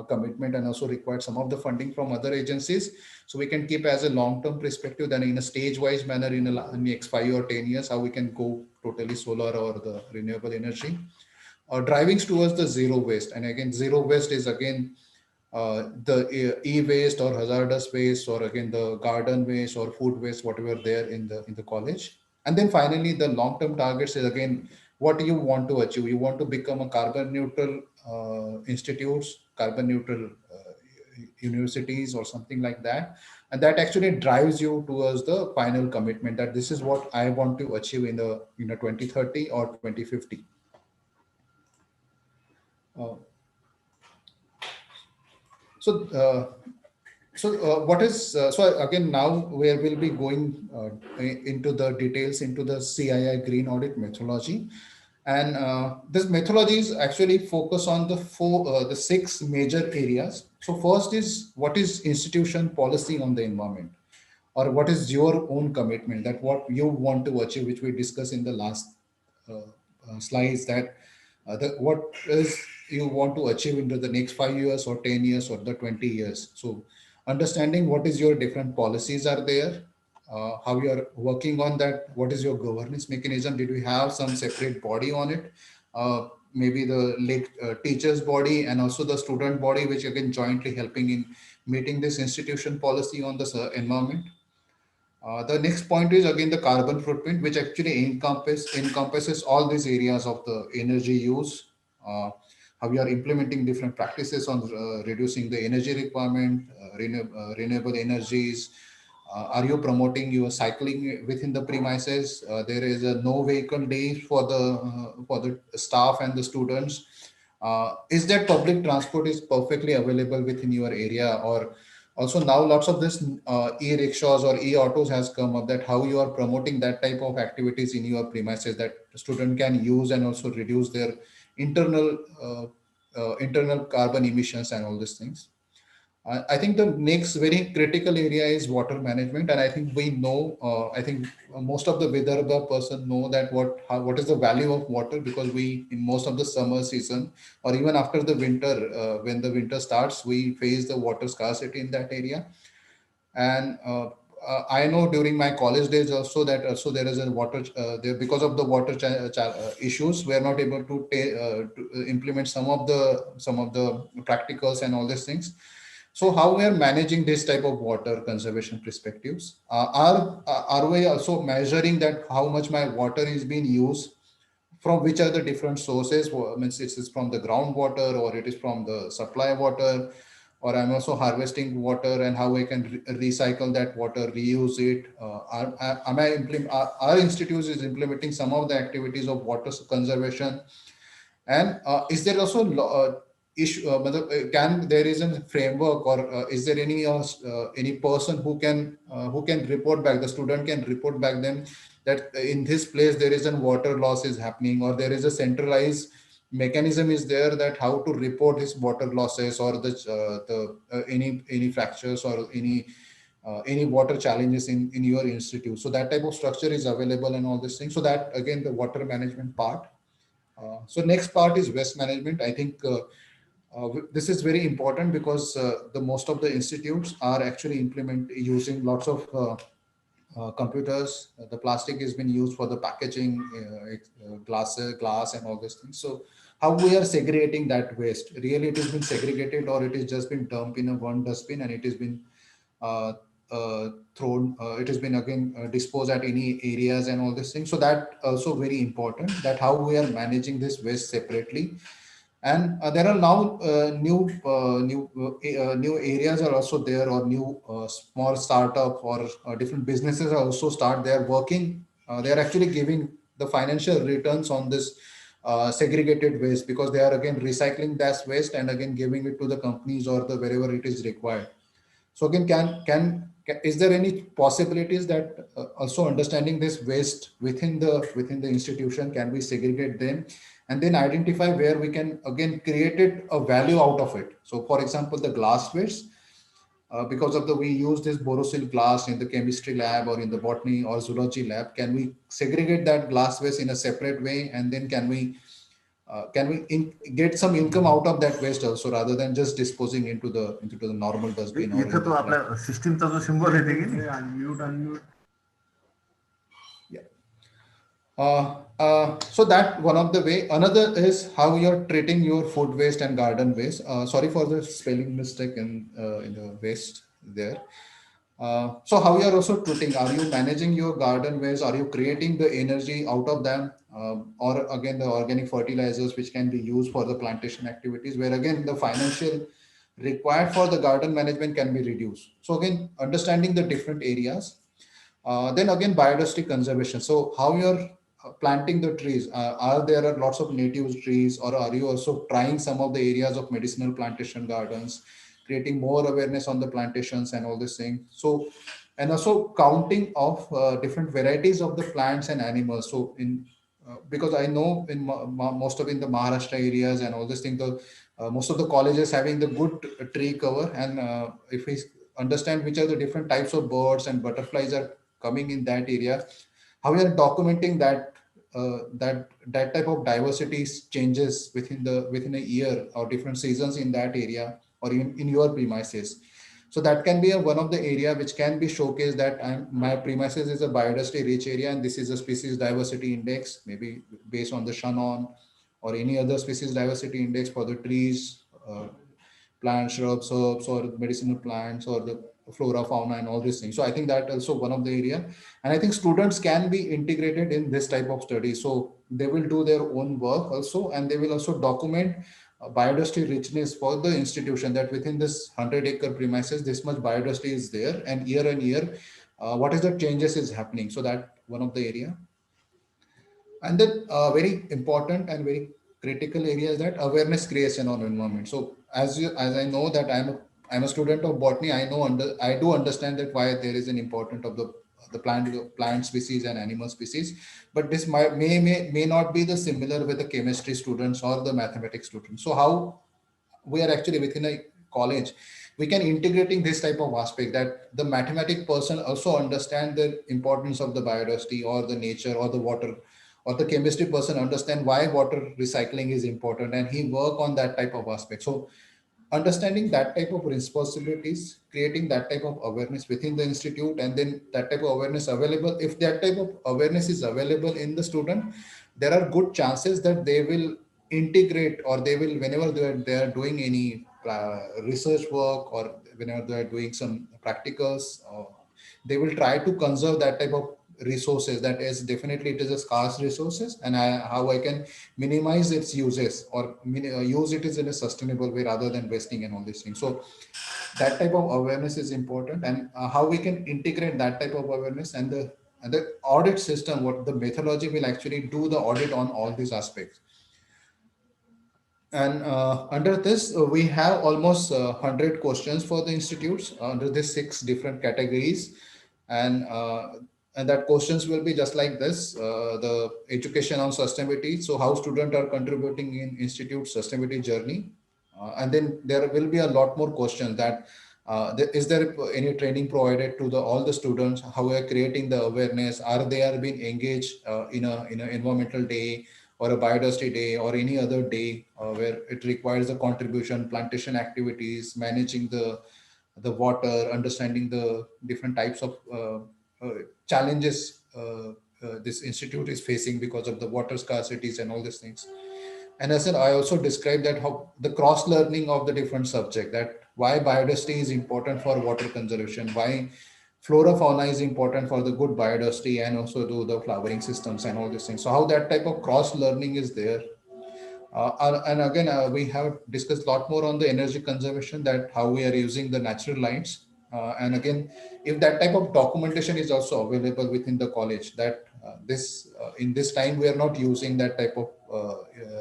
commitment, and also required some of the funding from other agencies. So we can keep as a long-term perspective, then in a stage-wise manner in the next 5 or 10 years, how we can go totally solar or the renewable energy. Driving towards the zero waste. And again, zero waste is again the e-waste or hazardous waste, or again the garden waste or food waste, whatever there in the college. And then finally, the long-term targets is again, what do you want to achieve? You want to become a carbon neutral institutes, carbon neutral universities or something like that. And that actually drives you towards the final commitment that this is what I want to achieve in the 2030 or 2050. Uh, so what is so again, now we will be going into the details into the CII green audit methodology. And this methodology is actually focus on the six major areas. So first is, what is institution policy on the environment, or what is your own commitment, that what you want to achieve, which we discussed in the last slides, that what is you want to achieve into the next 5 years or 10 years or the 20 years. So understanding what is your different policies are there, how you are working on that, what is your governance mechanism, did we have some separate body on it, maybe the teachers body and also the student body, which again jointly helping in meeting this institution policy on the environment. The next point is again the carbon footprint, which actually encompasses all these areas of the energy use, uh, how we are implementing different practices on reducing the energy requirement, renewable energies. Are you promoting your cycling within the premises? There is a no vehicle day for the staff and the students. Is that public transport is perfectly available within your area? Or also now lots of this e-rickshaws or e-autos has come up, that how you are promoting that type of activities in your premises that student can use and also reduce their internal internal carbon emissions and all these things. I think the next very critical area is water management, and I think we know. I think most of the Vidarbha person know that what is the value of water, because we in most of the summer season or even after the winter, when the winter starts, we face the water scarcity in that area. And I know during my college days also that also there is a water there, because of the water issues, we are not able to implement some of the practicals and all these things. So how we are managing this type of water conservation perspectives? Are we also measuring that how much my water is being used, from which are the different sources? Means it is from the groundwater, or it is from the supply water, or I'm also harvesting water, and how I can recycle that water, reuse it. Our institute is implementing some of the activities of water conservation. And is there also issue? Can there is a framework, or is there any person who can report back? The student can report back them that in this place there is a water loss is happening, or there is a centralized mechanism is there that how to report his water losses, or any fractures, or any water challenges in your institute. So that type of structure is available and all these things. So that again the water management part. So next part is waste management. I think this is very important, because the most of the institutes are actually using lots of computers. The plastic has been used for the packaging, glass and all these things. So how we are segregating that waste? Really, it has been segregated, or it has just been dumped in a one dustbin, and it has been uh, thrown. It has been again disposed at any areas and all these things. So that also very important, that how we are managing this waste separately. And there are now new areas are also there, or new small startup, or different businesses are also start. They are working. They are actually giving the financial returns on this segregated waste, because they are again recycling that waste and again giving it to the companies or the wherever it is required. So again, is there any possibilities that also understanding this waste within the institution, can we segregate them and then identify where we can again create it a value out of it? So for example, the glass waste, because of the we use this borosil glass in the chemistry lab or in the botany or zoology lab, can we segregate that glass waste in a separate way, and then can we get some income out of that waste also, rather than just disposing into the normal dustbin or इथं तो आपल्या सिस्टीमचा जो symbol आहे ते की नाही unmute yeah. So that one of the way. Another is how you're treating your food waste and garden waste. Sorry for the spelling mistake in the waste there. So how you are also treating? Are you managing your garden waste? Are you creating the energy out of them? Or again, the organic fertilizers which can be used for the plantation activities, where again the financial required for the garden management can be reduced. So again, understanding the different areas. Then again, biodiversity conservation. So how you're planting the trees? Are there lots of native trees, or are you also trying some of the areas of medicinal plantation gardens, creating more awareness on the plantations and all this thing? So, and also counting of different varieties of the plants and animals. So in because I know in most of in the Maharashtra areas and all this thing, the most of the colleges having the good tree cover, and if we understand which are the different types of birds and butterflies are coming in that area, how we are documenting that that type of diversity changes within a year or different seasons in that area or in your premises. So that can be one of the area which can be showcased, that my premises is a biodiversity rich area and this is a species diversity index, maybe based on the Shannon or any other species diversity index for the trees, plants, shrubs, herbs, or medicinal plants, or the flora, fauna, and all these things. So I think that also one of the area, and I think students can be integrated in this type of study. So they will do their own work also, and they will also document biodiversity richness for the institution, that within this 100-acre premises, this much biodiversity is there, and year, what is the changes is happening. So that one of the area. And then very important and very critical area is that awareness creation on environment. So as I know that I'm a student of botany, I do understand that why there is an important of the plant species and animal species, but this may not be the similar with the chemistry students or the mathematics students. So how we are actually within a college, we can integrating this type of aspect, that the mathematic person also understand the importance of the biodiversity or the nature or the water, or the chemistry person understand why water recycling is important, and he work on that type of aspect. So understanding that type of responsibilities, creating that type of awareness within the institute, and then that type of awareness available, if that type of awareness is available in the student, there are good chances that they will integrate, or they will, whenever they are doing any research work, or whenever they are doing some practicals, they will try to conserve that type of resources. That is definitely, it is a scarce resources, and how I can minimize its uses, or use it is in a sustainable way rather than wasting and all these things. So that type of awareness is important, and how we can integrate that type of awareness, and the audit system, what the methodology will actually do the audit on all these aspects. And under this, we have almost 100 questions for the institutes under these 6 different categories. And that questions will be just like this: the education on sustainability. So how students are contributing in institute sustainability journey. And then there will be a lot more questions that is there any training provided to all the students? How we are creating the awareness? Are they are being engaged in a environmental day, or a biodiversity day, or any other day where it requires a contribution, plantation activities, managing the water, understanding the different types of challenges this institute is facing because of the water scarcities and all these things. And as I also described that how the cross learning of the different subject, that why biodiversity is important for water conservation, why flora fauna is important for the good biodiversity, and also do the flowering systems and all these things. So how that type of cross learning is there. And again, we have discussed a lot more on the energy conservation, that how we are using the natural lights. And again, if that type of documentation is also available within the college, that this in this time we are not using that type of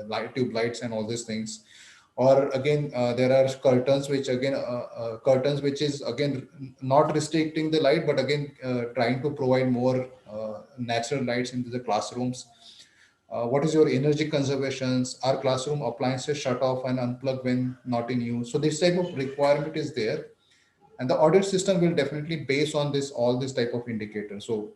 light tube lights and all these things. Or again, there are curtains which again curtains which is again not restricting the light, but again trying to provide more natural lights into the classrooms. What is your energy conservations? Are classroom appliances shut off and unplugged when not in use? So this type of requirement is there, and the audit system will definitely base on this all this type of indicators. So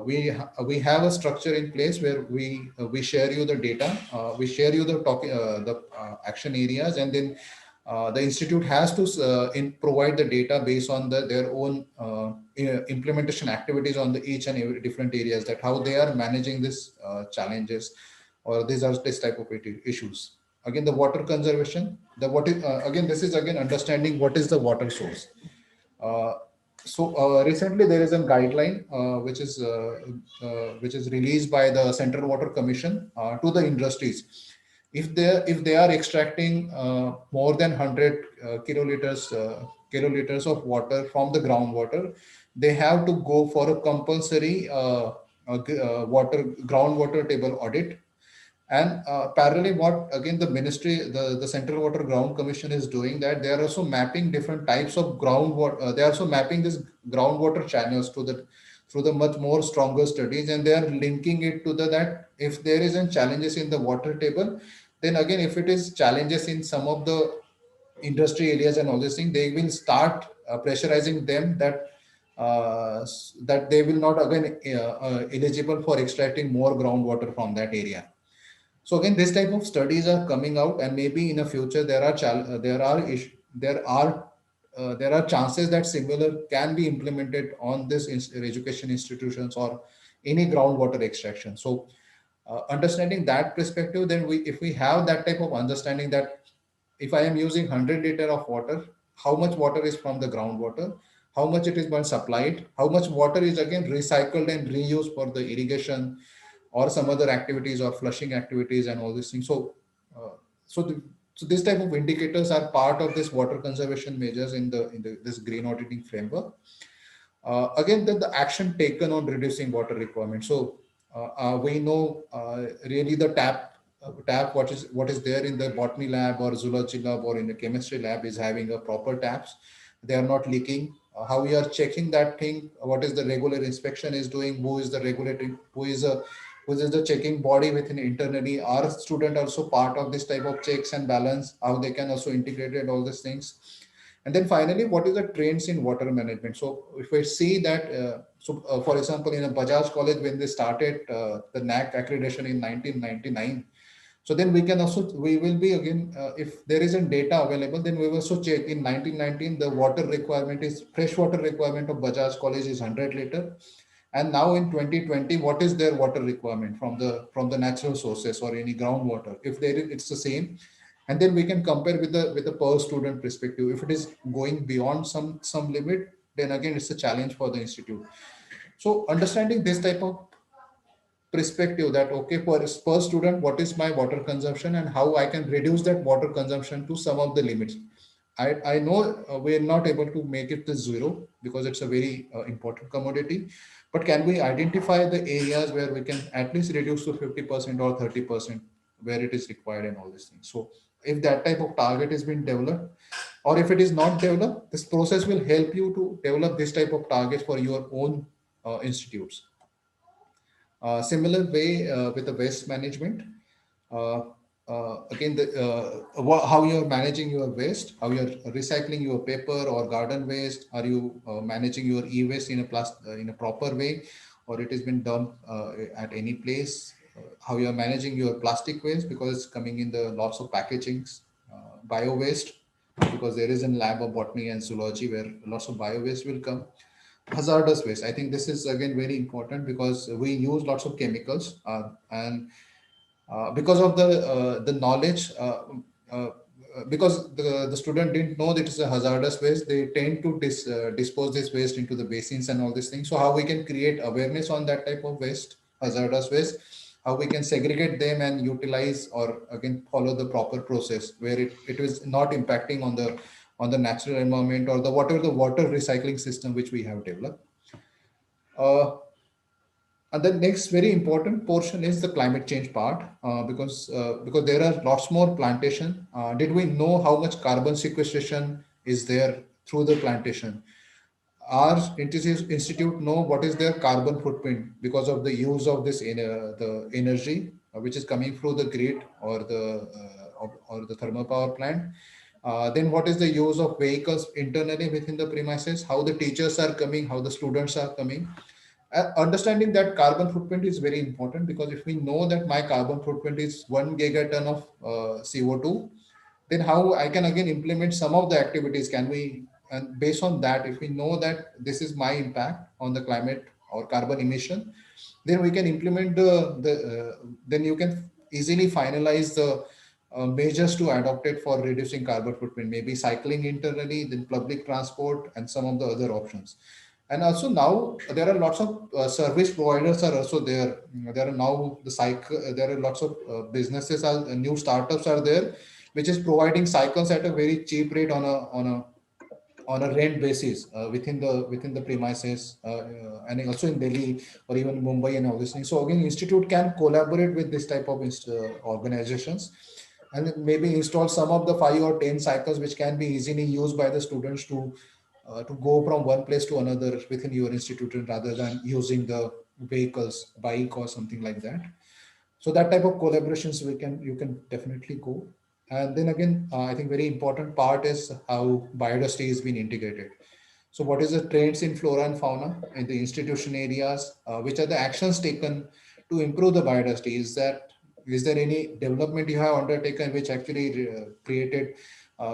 we have a structure in place where we share you the data, we share you the action areas, and then the institute has to provide the data based on their own implementation activities on the each and every different areas, that how they are managing this challenges, or these are this type of issues. Again, the water conservation, the what is again, this is again understanding what is the water source. uh, So recently there is a guideline which is released by the Central Water Commission to the industries. If they are extracting more than 100 kiloliters of water from the groundwater, they have to go for a compulsory water groundwater table audit. And parallelly, what again the ministry, the Central Water Ground Commission is doing, that they are also mapping different types of groundwater. They are also mapping this groundwater channels to the through the much more stronger studies, and they are linking it to the that if there is a challenges in the water table, then again if it is challenges in some of the industry areas and all this thing, they will start pressurizing them that that they will not again eligible for extracting more groundwater from that area. So again, this type of studies are coming out, and maybe in the future there are chances that similar can be implemented on this education institutions or any groundwater extraction. So understanding that perspective, then if we have that type of understanding that if I am using 100 liter of water, how much water is from the groundwater, how much it is being supplied, how much water is again recycled and reused for the irrigation or some other activities or flushing activities and all these things. Uh, so, the, so this type of indicators are part of this water conservation measures in the this green auditing framework. Again, the action taken on reducing water requirements. So we know really the tap what is there in the botany lab or zoology lab or in the chemistry lab is having a proper taps. They are not leaking. How we are checking that thing? What is the regular inspection is doing? Who is the regulating? Who is the checking body within internally? Are student also part of this type of checks and balance? How they can also integrate it, all these things. And then finally, what is the trends in water management? So if we see that, for example, in a Bajaj college, when they started the NAC accreditation in 1999, so then we will be again, if there isn't data available, then we will also check in 1919, the water requirement is, fresh water requirement of Bajaj college is 100 liter. And now in 2020, what is their water requirement from the natural sources or any groundwater? If there is, it's the same. And then we can compare with the per student perspective. If it is going beyond some limit, then again it's a challenge for the institute. So understanding this type of perspective, that okay, per student what is my water consumption and how I can reduce that water consumption to some of the limits. I know we are not able to make it to zero because it's a very important commodity, but can we identify the areas where we can at least reduce to 50% or 30% where it is required and all these things. So if that type of target has been developed, or if it is not developed, this process will help you to develop this type of targets for your own institutes. Similar way with the waste management. Uh, Again, how you're managing your waste, how you're recycling your paper or garden waste. Are you managing your e-waste in a proper way, or it has been dumped at any place? How you are managing your plastic waste, because it's coming in the lots of packagings. Bio waste, because there is a lab of botany and zoology where lots of bio waste will come. Hazardous waste, I think this is again very important because we use lots of chemicals, and because of the knowledge, uh, because the student didn't know that it's a hazardous waste, they tend to dispose this waste into the basins and all these things. So how we can create awareness on that type of waste, hazardous waste, how we can segregate them and utilize or again follow the proper process where it is not impacting on the natural environment or the whatever the water recycling system which we have developed. uh, and the next very important portion is the climate change part, because there are lots more plantation. Did we know how much carbon sequestration is there through the plantation? Our institute know what is their carbon footprint because of the use of this in the energy which is coming through the grid or the thermal power plant. Then what is the use of vehicles internally within the premises? How the teachers are coming? How the students are coming? Understanding that carbon footprint is very important, because if we know that my carbon footprint is 1 gigaton of CO2, then how I can again implement some of the activities can we, and based on that, if we know that this is my impact on the climate or carbon emission, then we can implement then you can easily finalize measures to adopt it for reducing carbon footprint, maybe cycling internally, then public transport, and some of the other options. And also now there are lots of service providers are also there. There are now the cycle. There are lots of businesses, are new startups are there, which is providing cycles at a very cheap rate on a rent basis within the premises, and also in Delhi or even Mumbai and all these things. So again, institute can collaborate with this type of organizations, and then maybe install some of the 5 or 10 cycles which can be easily used by the students to go from one place to another within your institute rather than using the vehicles, bike or something like that. So that type of collaborations you can definitely go. And then again, I think very important part is how biodiversity has been integrated. So what is the trends in flora and fauna in the institution areas? Which are the actions taken to improve the biodiversity? Is there any development you have undertaken which actually created,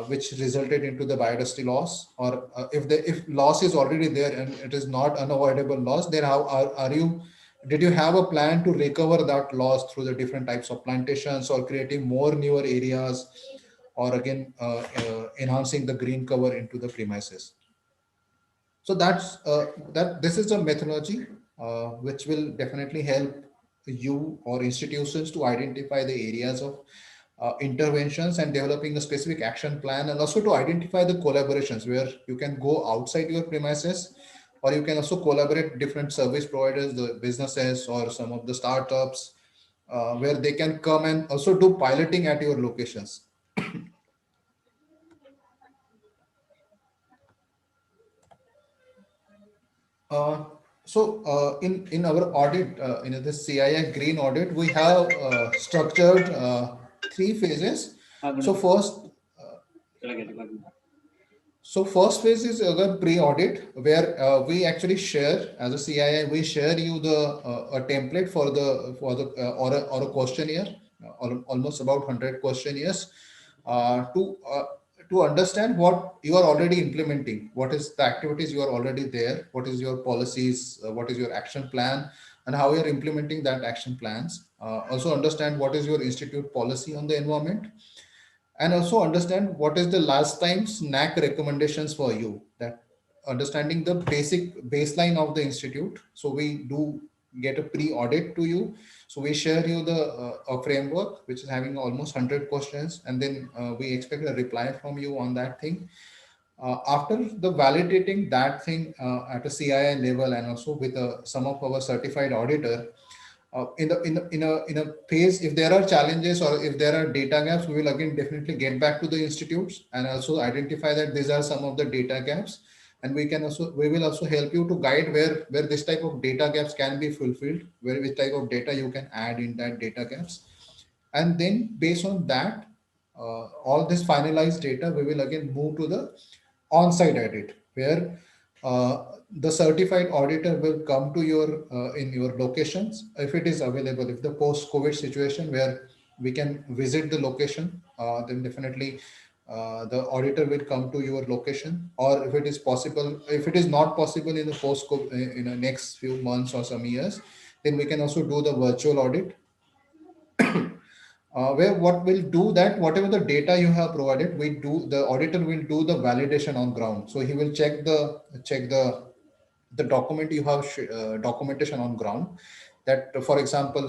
which resulted into the biodiversity loss? Or if loss is already there and it is not unavoidable loss, then how are you? Did you have a plan to recover that loss through the different types of plantations or creating more newer areas, or again enhancing the green cover into the premises? So that this is a methodology which will definitely help you or institutions to identify the areas of interventions and developing a specific action plan, and also to identify the collaborations where you can go outside your premises, or you can also collaborate different service providers, the businesses or some of the startups, where they can come and also do piloting at your locations. Uh, in our audit, in this CII green audit, we have structured 3 phases. So first phase is a pre-audit, where we actually share as a CII, we share you the a template for or a questionnaire, almost about 100 questionnaires, uh, to uh, to understand what you are already implementing, what is the activities you are already there, what is your policies, what is your action plan, and how you are implementing that action plans. Also understand what is your institute policy on the environment, and also understand what is the last time snack recommendations for you, that understanding the basic baseline of the institute. So we do get a pre-audit to you, so we share you the a framework which is having almost 100 questions, and then we expect a reply from you on that thing. After the validating that thing at a CII level, and also with some of our certified auditor, in a phase, if there are challenges or if there are data gaps, we will again definitely get back to the institutes and also identify that these are some of the data gaps, and we will also help you to guide where this type of data gaps can be fulfilled, where which type of data you can add in that data gaps. And then based on that, all this finalized data, we will again move to the on-site audit, where the certified auditor will come to your in your locations if it is available. If the post-COVID situation where we can visit the location, then definitely the auditor will come to your location. Or if it is possible, if it is not possible in the post-COVID, in the next few months or some years, then we can also do the virtual audit, where what we'll do that whatever the data you have provided, the auditor will do the validation on ground. So he will check the document you have documentation on ground, that for example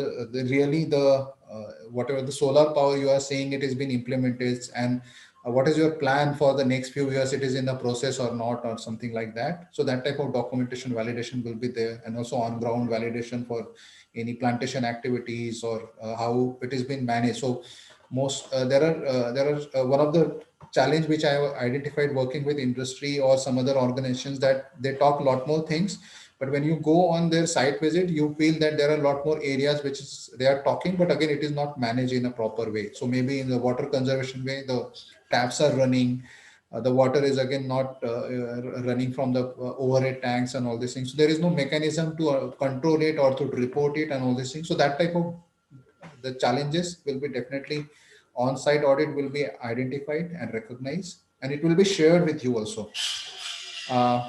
whatever the solar power you are saying it has been implemented, and what is your plan for the next few years, it is in the process or not, or something like that. So that type of documentation validation will be there, and also on ground validation for any plantation activities, or how it has been managed. So most there are one of the challenge which I have identified working with industry or some other organizations, that they talk a lot more things, but when you go on their site visit, you feel that there are a lot more areas which is they are talking, but again it is not managed in a proper way. So maybe in the water conservation way, the taps are running, the water is again not running from the overhead tanks and all these things. So there is no mechanism to control it or to report it and all these things. So that type of the challenges will be definitely on-site audit will be identified and recognized, and it will be shared with you also.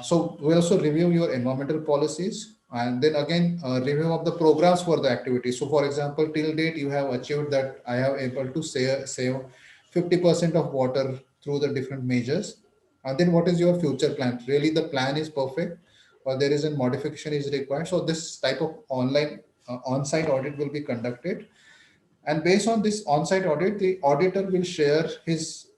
So we also review your environmental policies, And then again, review of the programs for the activity. So for example, till date, you have achieved that I have able to save 50% of water through the different measures. And then what is your future plan? Really the plan is perfect or there is a modification is required. So this type of online on-site audit will be conducted. And based on this on-site audit, the auditor will share his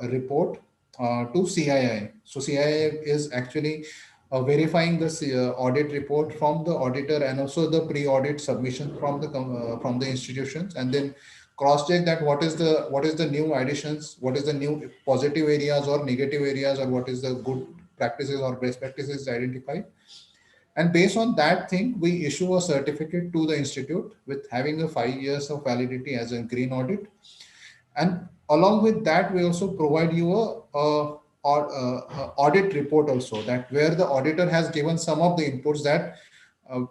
report to CII. So CII is actually verifying the audit report from the auditor and also the pre-audit submission from the institutions, and then cross-check that what is the new additions, what is the new positive areas or negative areas, or what is the good practices or best practices identified. And based on that thing, we issue a certificate to the institute with having a 5 years of validity as a green audit. And along with that, we also provide you a audit report also, that where the auditor has given some of the inputs that uh,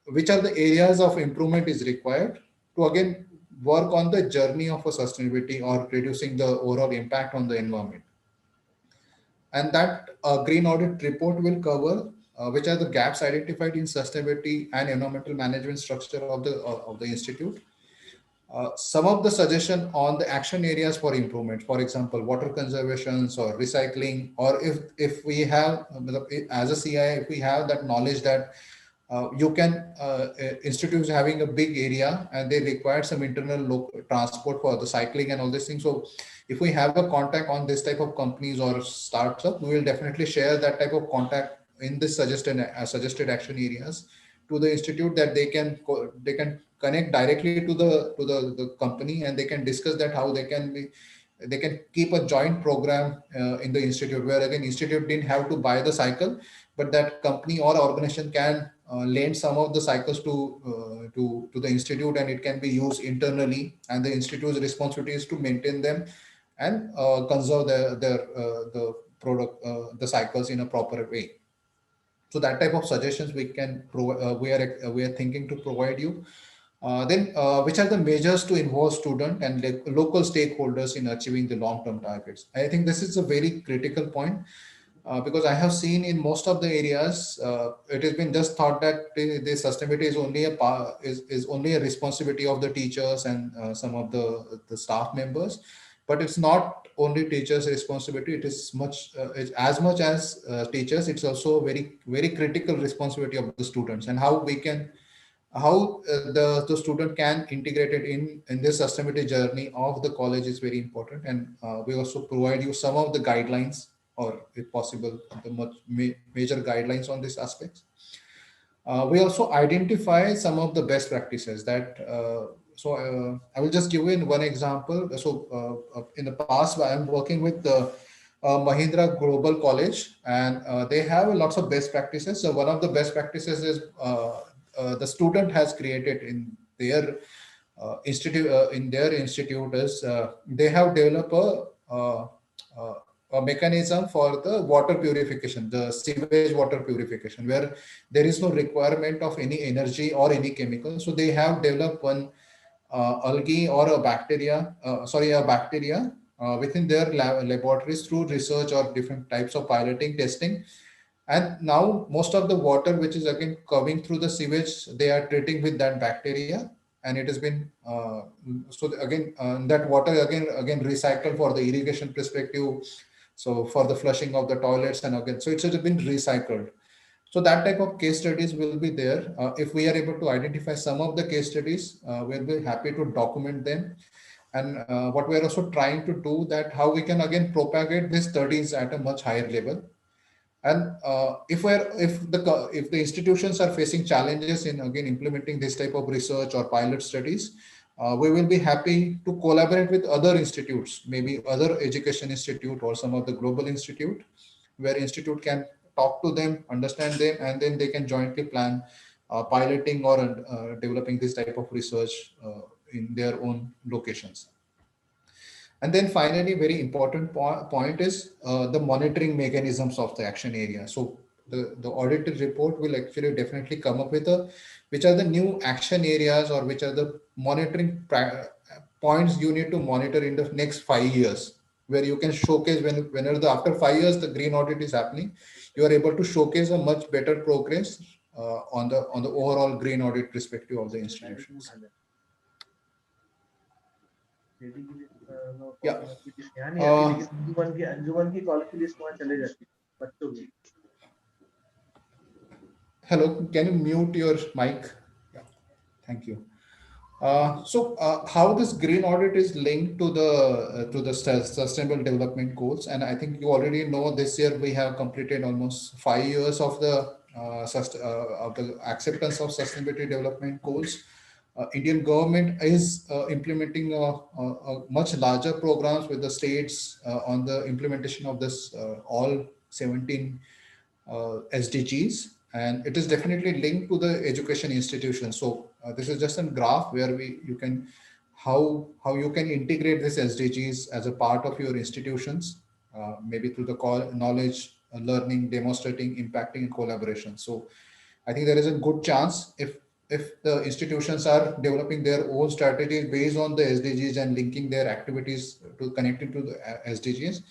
which are the areas of improvement is required to again work on the journey of a sustainability or reducing the overall impact on the environment. And that green audit report will cover which are the gaps identified in sustainability and environmental management structure of the institute. Some of the suggestion on the action areas for improvement, for example, water conservations or recycling, or if we have as a CI, if we have that knowledge that you can institutes having a big area and they require some internal transport for the cycling and all these things. So if we have a contact on this type of companies or startup, we will definitely share that type of contact in this suggested action areas to the institute, that they can connect directly to the company, and they can discuss that how they can keep a joint program in the institute, where again institute didn't have to buy the cycle, but that company or organization can lend some of the cycles to the institute, and it can be used internally, and the institute's responsibility is to maintain them and conserve the product the cycles in a proper way. So that type of suggestions we can provide, we are thinking to provide you. Then which are the measures to involve student and local stakeholders in achieving the long-term targets? I think this is a very critical point, because I have seen in most of the areas, it has been just thought that the sustainability is only is only a responsibility of the teachers and some of the staff members, but it's not only teachers' responsibility. It is it's as much as teachers. It's also very critical responsibility of the students, and how the student can integrate it in this sustainability journey of the college is very important. And we also provide you some of the guidelines, or if possible the major guidelines on these aspects. We also identify some of the best practices that I will just give you one example. So in the past, I am working with the Mahindra Global College, and they have lots of best practices. So one of the best practices is the student has created their in their institute is they have developed a mechanism for the water purification, the sewage water purification, where there is no requirement of any energy or any chemical. So they have developed one algae or a bacteria, a bacteria within their laboratories through research or different types of piloting testing. And now most of the water which is again coming through the sewage, they are treating with that bacteria, and it has been so again that water again recycled for the irrigation perspective, so for the flushing of the toilets, and again so it has been recycled. So that type of case studies will be there. If we are able to identify some of the case studies, we'll be happy to document them. And what we are also trying to do, that how we can again propagate these studies at a much higher level. And if the institutions are facing challenges in again implementing this type of research or pilot studies, we will be happy to collaborate with other institutes, maybe other education institute or some of the global institute, where institute can talk to them, understand them, and then they can jointly plan piloting or developing this type of research in their own locations. And then finally, very important point is the monitoring mechanisms of the action area. So the audited report will actually definitely come up with which are the new action areas, or which are the monitoring points you need to monitor in the next 5 years, where you can showcase whenever after 5 years the green audit is happening, you are able to showcase a much better progress on the overall green audit perspective of the institutions. Yeah. Hello, can you mute your mic? Yeah, thank you. How this green audit is linked to the sustainable development goals, and I think you already know this year we have completed almost 5 years of the acceptance of sustainability development goals. Indian government is implementing a much larger programs with the states on the implementation of this all 17 SDGs, and it is definitely linked to the education institution. So this is just a graph where you can how you can integrate this SDGs as a part of your institutions, maybe through the knowledge, learning, demonstrating, impacting, and collaboration. So I think there is a good chance if the institutions are developing their own strategies based on the SDGs and linking their activities to connecting to the SDGs,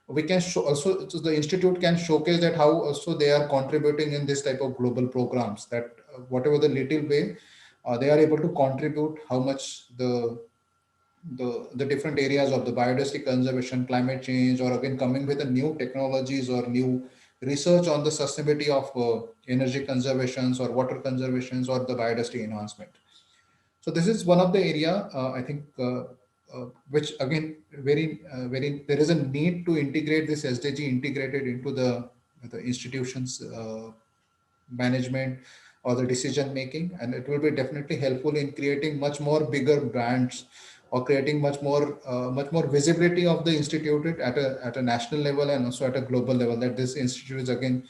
we can show also, so the institute can showcase that how also they are contributing in this type of global programs, that whatever the little way they are able to contribute, how much the different areas of the biodiversity conservation, climate change, or again coming with the new technologies or new research on the sustainability of energy conservations or water conservations or the biodiversity enhancement. So this is one of the area I think which again very there is a need to integrate this SDG integrated into the institutions management or the decision making, and it will be definitely helpful in creating much more bigger brands or creating much more visibility of the institute at a national level and also at a global level, that this institute is again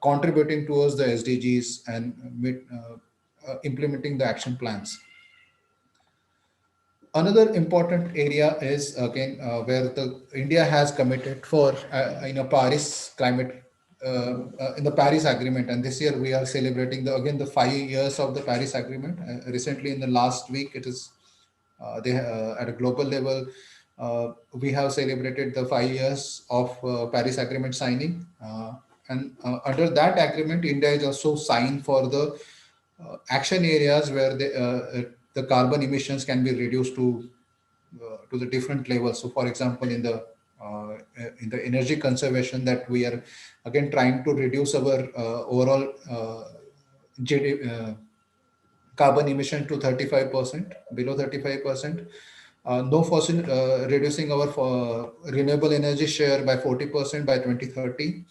contributing towards the SDGs and implementing the action plans. Another important area is again where the India has committed for Paris climate in the Paris Agreement, and this year we are celebrating again the 5 years of the Paris Agreement. Recently, in the last week, it is they at a global level we have celebrated the 5 years of Paris Agreement signing, and under that agreement, India is also signed for the action areas where the carbon emissions can be reduced to the different levels. So, for example, in the energy conservation, that we are again trying to reduce our overall carbon emission to 35%, below 35%. No fossil, reducing our renewable energy share by 40% by 2030.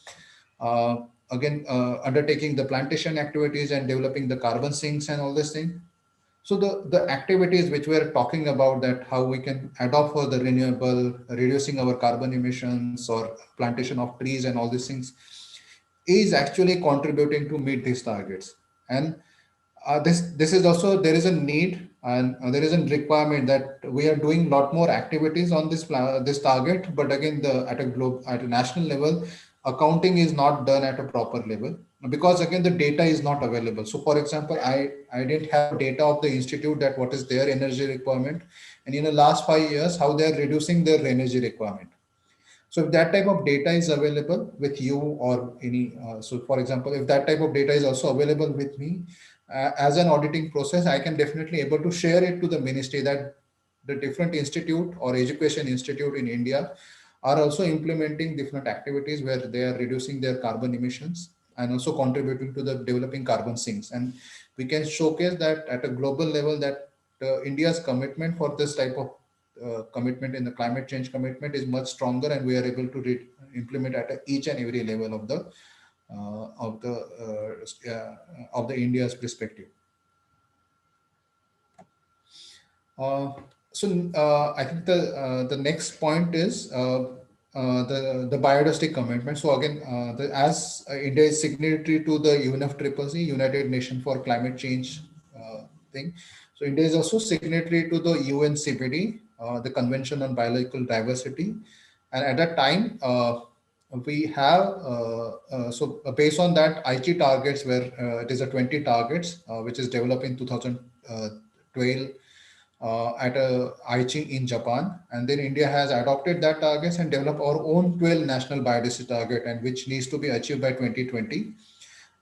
Again, undertaking the plantation activities and developing the carbon sinks and all this thing. So the activities which we are talking about, that how we can adopt for the renewable, reducing our carbon emissions or plantation of trees and all these things, is actually contributing to meet these targets. And this is also, there is a need and there is a requirement that we are doing a lot more activities on this target, but again at a national level, accounting is not done at a proper level because again the data is not available. So for example, I didn't have data of the institute that what is their energy requirement, and in the last 5 years how they are reducing their energy requirement. So if that type of data is available with you or any, so for example, if that type of data is also available with me as an auditing process, I can definitely able to share it to the ministry that the different institute or education institute in India are also implementing different activities where they are reducing their carbon emissions and also contributing to the developing carbon sinks. And we can showcase that at a global level that India's commitment for this type of commitment in the climate change commitment is much stronger, and we are able to implement at each and every level of the India's perspective. I think the next point is the biodiversity commitment. So again, as India is signatory to the UNFCCC, United Nations for Climate Change thing. So India is also signatory to the UNCPD, the Convention on Biological Diversity, and at that time we have based on that Aichi targets, where it is a 20 targets which is developed in 2012 at Aichi in Japan, and then India has adopted that targets and developed our own 12 national biodiversity target, and which needs to be achieved by 2020.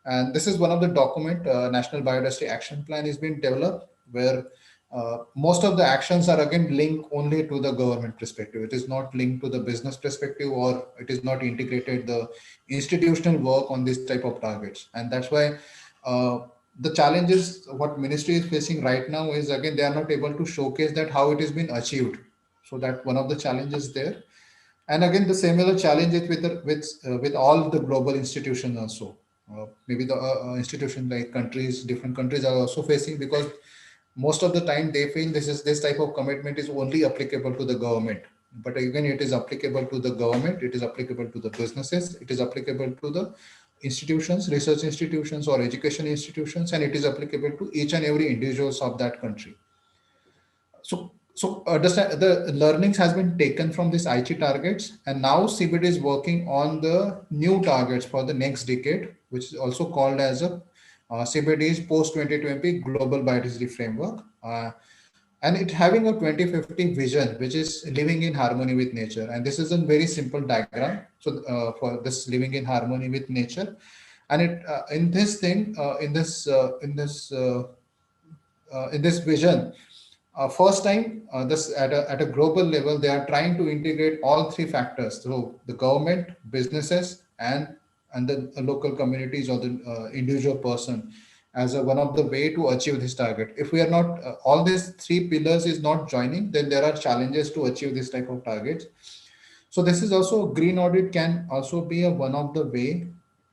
And this is one of the document, National Biodiversity Action Plan is being developed, where most of the actions are again linked only to the government perspective. It is not linked to the business perspective, or it is not integrated the institutional work on this type of targets. And that's why the challenges what ministry is facing right now is, again, they are not able to showcase that how it has been achieved. So that one of the challenges there. And again, the similar challenge is with all the global institutions also. Maybe the institution like countries, different countries are also facing, because most of the time they feel this type of commitment is only applicable to the government. But again, it is applicable to the government, it is applicable to the businesses, it is applicable to the institutions, research institutions or education institutions, and it is applicable to each and every individuals of that country. So understand the learnings has been taken from this Aichi targets, and now CBD is working on the new targets for the next decade, which is also called as a CBD's post 2020 global biodiversity framework, and it having a 2050 vision, which is living in harmony with nature. And this is a very simple diagram. So for this living in harmony with nature, and it in this thing in this vision, first time, this at a global level, they are trying to integrate all three factors. So the government, businesses, and the local communities or the individual person as one of the way to achieve this target. If we are not, all these three pillars is not joining, then there are challenges to achieve this type of targets. So this is also, green audit can also be one of the way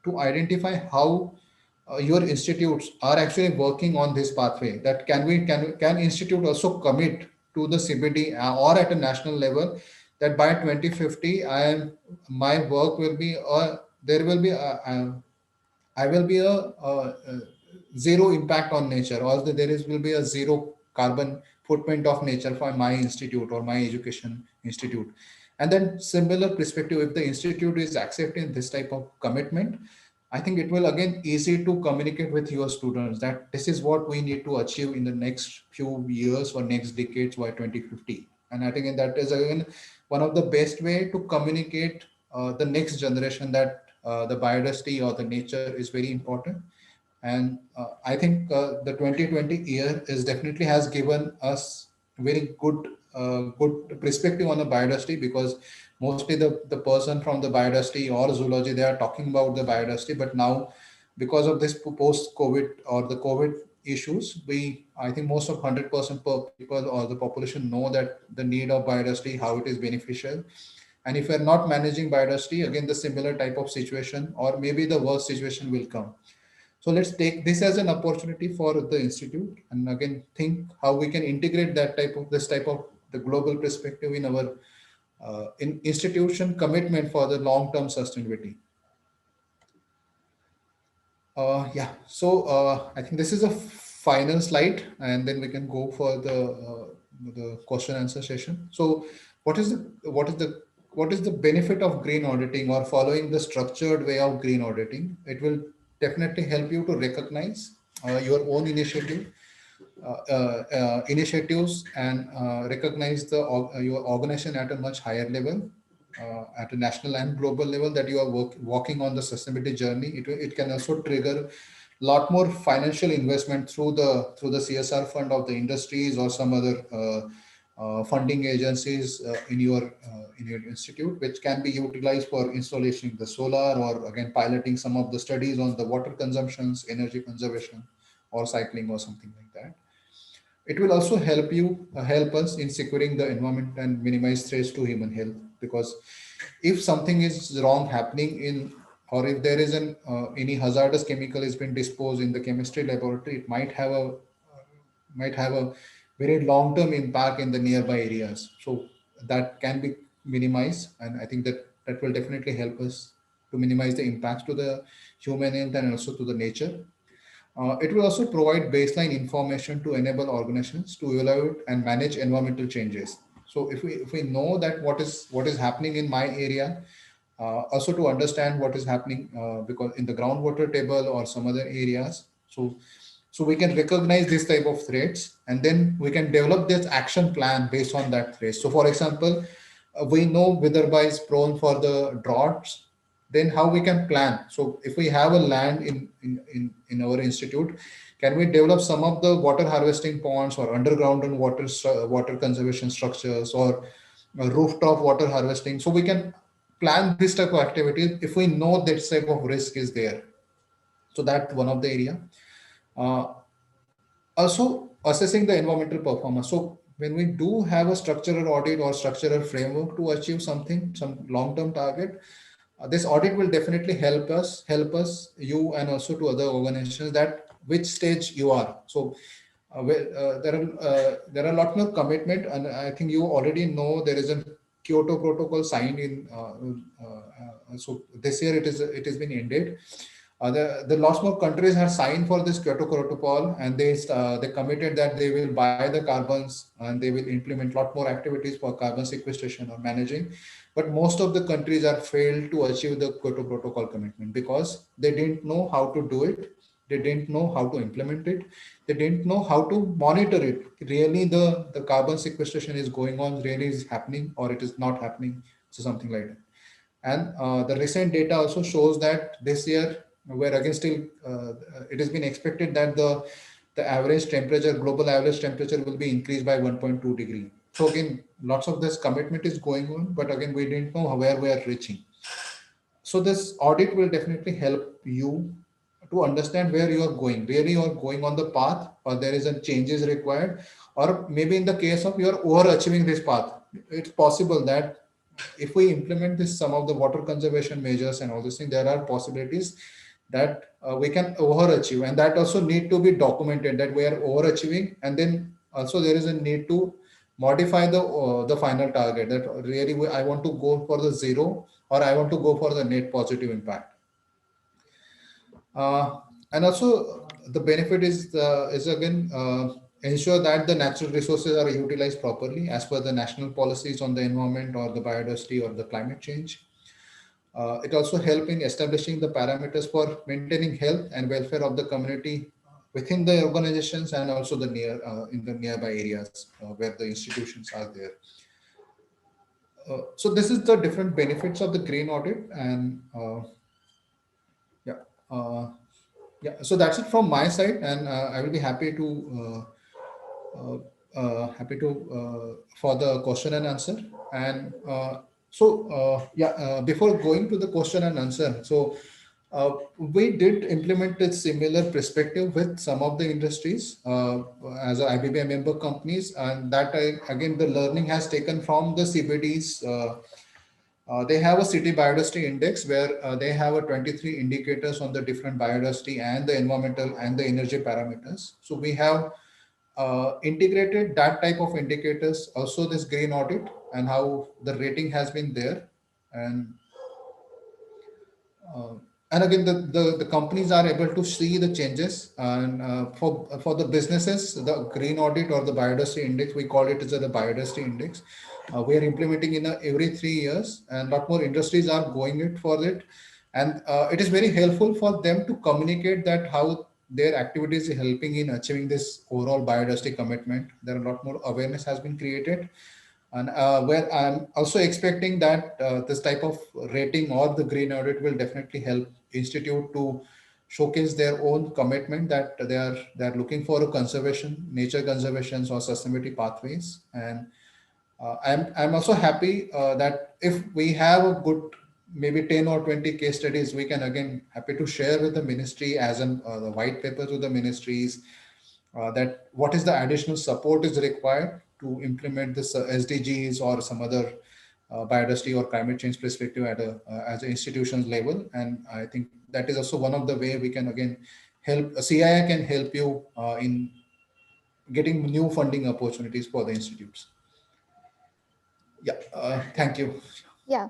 to identify how your institutes are actually working on this pathway. That can institute also commit to the CBD or at a national level, that by 2050 my work will be there will be I will be a zero impact on nature, or there is will be a zero carbon footprint of nature for my institute or my education institute. And then similar perspective, if the institute is accepting this type of commitment, I think it will again easy to communicate with your students that this is what we need to achieve in the next few years or next decades by 2050. And I think that is again one of the best way to communicate the next generation that the biodiversity or the nature is very important. And I think the 2020 year is definitely has given us very good perspective on the biodiversity, because mostly the person from the biodiversity or zoology, they are talking about the biodiversity. But now, because of this post COVID or the COVID issues, I think most of 100% people or the population know that the need of biodiversity, how it is beneficial. And if we are not managing biodiversity, again the similar type of situation or maybe the worst situation will come. So let's take this as an opportunity for the institute, and again think how we can integrate this type of the global perspective in our in institution commitment for the long-term sustainability. Yeah, so I think this is a final slide, and then we can go for the question answer session. So what is the benefit of green auditing or following the structured way of green auditing? It will definitely help you to recognize your own initiatives and recognize your organization at a much higher level, at a national and global level, that you are walking on the sustainability journey. It can also trigger a lot more financial investment through the CSR fund of the industries or some other funding agencies in your institute, which can be utilized for installation the solar, or again piloting some of the studies on the water consumptions, energy conservation, or cycling or something like that. It will also help us in securing the environment and minimize threats to human health, because if something is wrong happening in, or if there is an any hazardous chemical has been disposed in the chemistry laboratory, it might have a very long-term impact in the nearby areas. So that can be minimized, and I think that will definitely help us to minimize the impacts to the human health and also to the nature. It will also provide baseline information to enable organizations to evaluate and manage environmental changes. So if we know that what is happening in my area, also to understand what is happening because in the groundwater table or some other areas, so we can recognize this type of threats, and then we can develop this action plan based on that threat. So for example, we know Vidarbha is prone for the droughts, then how we can plan. So if we have a land in our institute, can we develop some of the water harvesting ponds or underground and water conservation structures, or rooftop water harvesting? So we can plan this type of activities if we know that type of risk is there. So that's one of the area. Uh, Also, assessing the environmental performance. So when we do have a structural audit or structural framework to achieve something, some long-term target, this audit will definitely help us, you and also to other organizations, that which stage you are. So there are a lot more commitment, and I think you already know there is a Kyoto Protocol signed in. So this year it has been ended. The lots more countries have signed for this Kyoto Protocol, and they committed that they will buy the carbons and they will implement a lot more activities for carbon sequestration or managing. But most of the countries are failed to achieve the Kyoto Protocol commitment because they didn't know how to do it. They didn't know how to implement it. They didn't know how to monitor it. Really, the carbon sequestration is going on, really is happening, or it is not happening. So something like that. And the recent data also shows that this year, where again still it has been expected that the average temperature, global average temperature, will be increased by 1.2 degree. So again, lots of this commitment is going on, but again, we didn't know where we are reaching. So this audit will definitely help you to understand where you are going. Really, you are going on the path, or there is a changes required, or maybe in the case of you are overachieving this path. It's possible that if we implement this, some of the water conservation measures and all these things, there are possibilities that we can overachieve, and that also need to be documented that we are overachieving. And then also there is a need to modify the final target, that really I want to go for the zero, or I want to go for the net positive impact. uh, and also the benefit is again ensure that the natural resources are utilized properly as per the national policies on the environment or the biodiversity or the climate change. It also help in establishing the parameters for maintaining health and welfare of the community within the organizations, and also the in the nearby areas where the institutions are there. So this is the different benefits of the green audit. And yeah, uh, yeah. So that's it from my side, and I will be happy to for the question and answer. And before going to the question and answer, so uh, we did implement a similar perspective with some of the industries as a IBBI member companies, and that again the learning has taken from the CBDs. They have a city biodiversity index where they have a 23 indicators on the different biodiversity and the environmental and the energy parameters. So we have integrated that type of indicators, also this green audit, and how the rating has been there. And uh, and again, the companies are able to see the changes. And for the businesses, the green audit or the biodiversity index, we call it as the biodiversity index. We are implementing in every 3 years, and a lot more industries are going it for it. And it is very helpful for them to communicate that how their activities is helping in achieving this overall biodiversity commitment. There are a lot more awareness has been created. And where I'm also expecting that this type of rating or the green audit will definitely help institute to showcase their own commitment, that they are looking for a conservation, nature conservations or sustainability pathways. And I'm also happy that if we have a good maybe 10 or 20 case studies, we can again happy to share with the ministry as an the white paper to the ministries, that what is the additional support is required to implement this SDGs or some other biodiversity or climate change perspective at a as an institutions level. And I think that is also one of the way we can again help CII can help you in getting new funding opportunities for the institutes. Yeah, thank you. Yeah.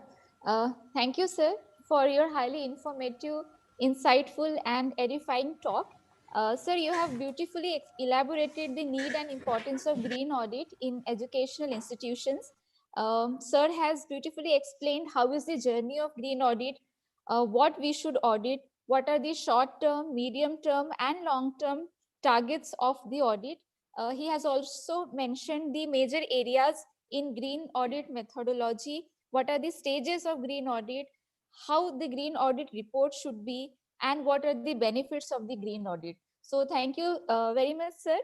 Thank you, sir, for your highly informative, insightful, and edifying talk. Sir, you have beautifully elaborated the need and importance of green audit in educational institutions. Sir has beautifully explained how is the journey of green audit, what we should audit, what are the short-term, medium-term, and long-term targets of the audit. He has also mentioned the major areas in green audit methodology, what are the stages of green audit, how the green audit report should be, and what are the benefits of the green audit. So thank you very much, sir.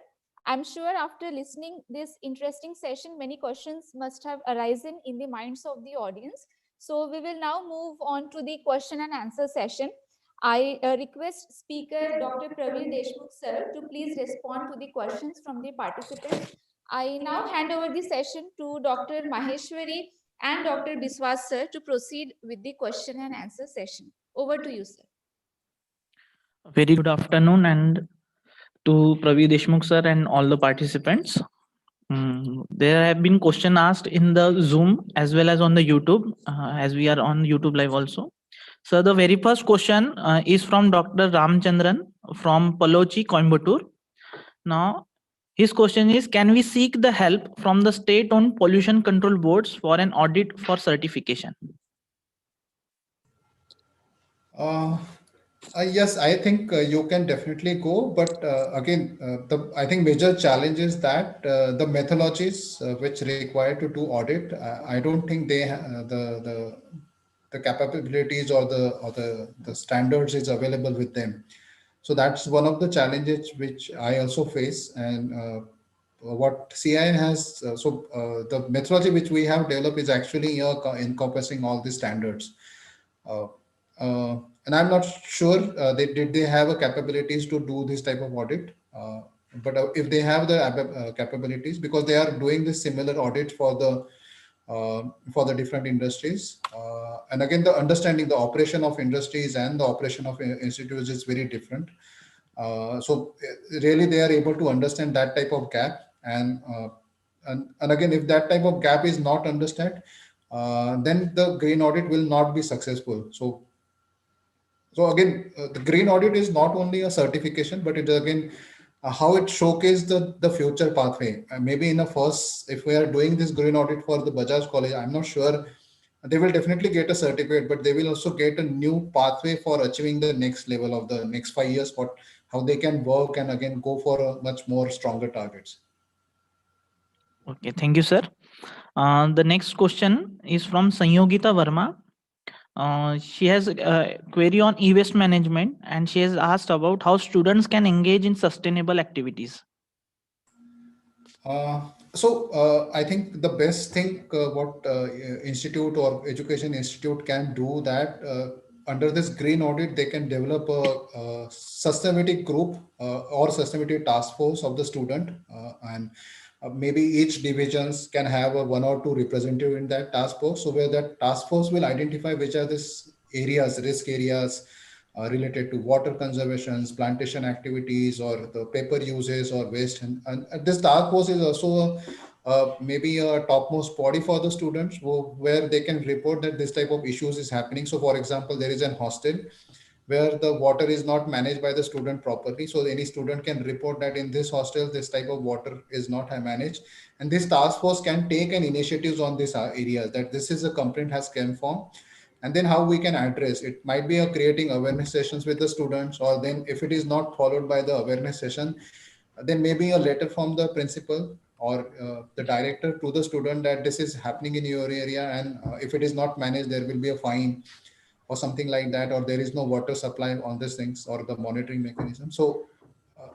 I'm sure after listening this interesting session, many questions must have arisen in the minds of the audience. So we will now move on to the question and answer session. I request speaker Dr. Pravir Deshmukh sir to please respond to the questions from the participants. I now hand over the session to Dr. Maheshwari and Dr. Biswas sir to proceed with the question and answer session. Over to you, sir. Very good afternoon and to Pravi Deshmukh sir and all the participants. There have been question asked in the Zoom as well as on the YouTube, as we are on YouTube live also. So the very first question is from Dr. Ramchandran from Palochi, Coimbatore. Now, his question is, can we seek the help from the state-owned pollution control boards for an audit for certification? Yes, I think you can definitely go, but again, I think major challenge is that the methodologies which require to do audit, I don't think they the capabilities or the standards is available with them. So that's one of the challenges which I also face. And what CII has, the methodology which we have developed is actually encompassing all the standards. Uh, and I'm not sure they have a capabilities to do this type of audit. But if they have the capabilities, because they are doing this similar audit for the different industries, and again the understanding the operation of industries and the operation of institutes is very different. So really they are able to understand that type of gap, and again if that type of gap is not understood, then the green audit will not be successful. So again, the green audit is not only a certification, but it is again how it showcases the future pathway. Maybe in the first, if we are doing this green audit for the Bajaj College, I'm not sure they will definitely get a certificate, but they will also get a new pathway for achieving the next level of the next 5 years, how they can work and again go for a much more stronger targets. Okay, thank you, sir. The next question is from Sanyogita Verma. She has a query on e-waste management, and she has asked about how students can engage in sustainable activities. I think the best thing what institute or education institute can do that under this green audit, they can develop a sustainability group or sustainability task force of the student, and maybe each divisions can have a one or two representative in that task force. So where that task force will identify which are these areas, risk areas, related to water conservations, plantation activities, or the paper uses or waste. And this task force is also maybe a topmost body for the students where they can report that this type of issues is happening. So for example, there is an hostel where the water is not managed by the student properly. So any student can report that in this hostel, this type of water is not managed. And this task force can take an initiatives on this areas that this is a complaint has come from, and then how we can address it. Might be creating awareness sessions with the students, or then if it is not followed by the awareness session, then maybe a letter from the principal or the director to the student that this is happening in your area, and if it is not managed, there will be a fine or something like that, or there is no water supply on these things or the monitoring mechanism. So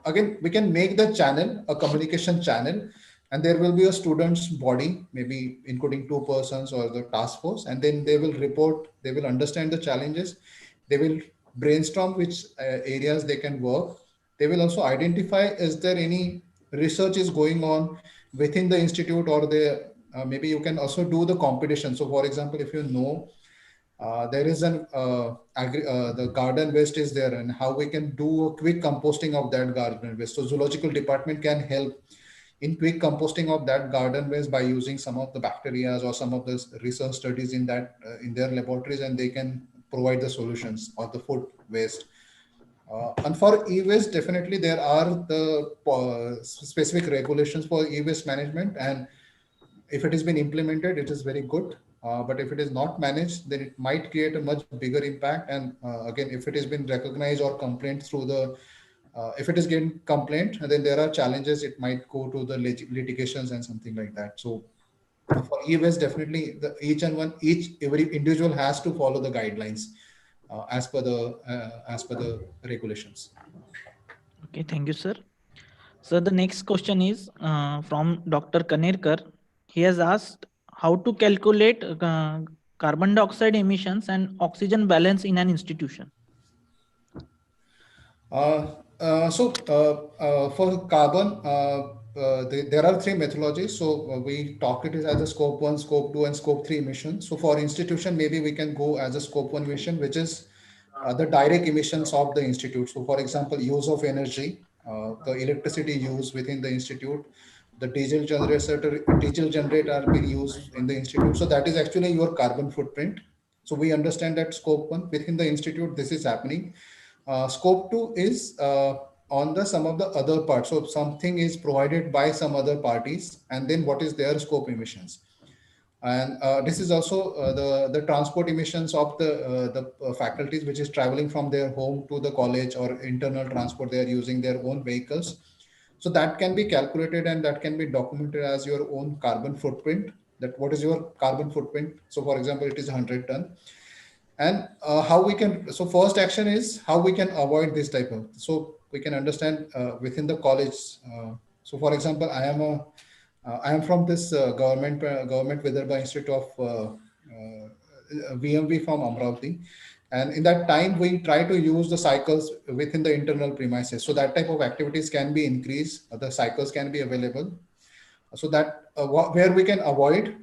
again, we can make the channel a communication channel, and there will be a students body, maybe including 2 persons or the task force, and then they will report, they will understand the challenges, they will brainstorm which areas they can work. They will also identify is there any research is going on within the institute, or the maybe you can also do the competition. So for example, if you know there is the garden waste is there, and how we can do a quick composting of that garden waste. So zoological department can help in quick composting of that garden waste by using some of the bacteria or some of the research studies in that in their laboratories, and they can provide the solutions or the food waste. And for e-waste, definitely there are the specific regulations for e-waste management, and if it has been implemented, it is very good. But if it is not managed, then it might create a much bigger impact. And again, if it has been recognized or complained through the, if it is getting complaint, then there are challenges. It might go to the litigations and something like that. So For e-waste, definitely every individual has to follow the guidelines as per the regulations. Okay, thank you, sir. So the next question is from Dr. Kanerkar. He has asked how to calculate carbon dioxide emissions and oxygen balance in an institution. For carbon, there are three methodologies. So we talk it as a scope 1, scope 2, and scope 3 emissions. So for institution, maybe we can go as a scope 1 emission, which is the direct emissions of the institute. So for example, use of energy, the electricity used within the institute, the diesel generator are being used in the institute. So that is actually your carbon footprint. So we understand that scope 1 within the institute, this is happening. Scope 2 is on the some of the other parts. So something is provided by some other parties, and then what is their scope emissions. And this is also the transport emissions of the faculties, which is traveling from their home to the college, or internal transport. They are using their own vehicles. So that can be calculated and that can be documented as your own carbon footprint. That what is your carbon footprint? So for example, it is 100 ton. And how we can, so first action is how we can avoid this type of, so we can understand within the college. So for example, I am from this government Vidarbha Institute of VMV from Amravati. And in that time, we try to use the cycles within the internal premises. So that type of activities can be increased. The cycles can be available. So that where we can avoid.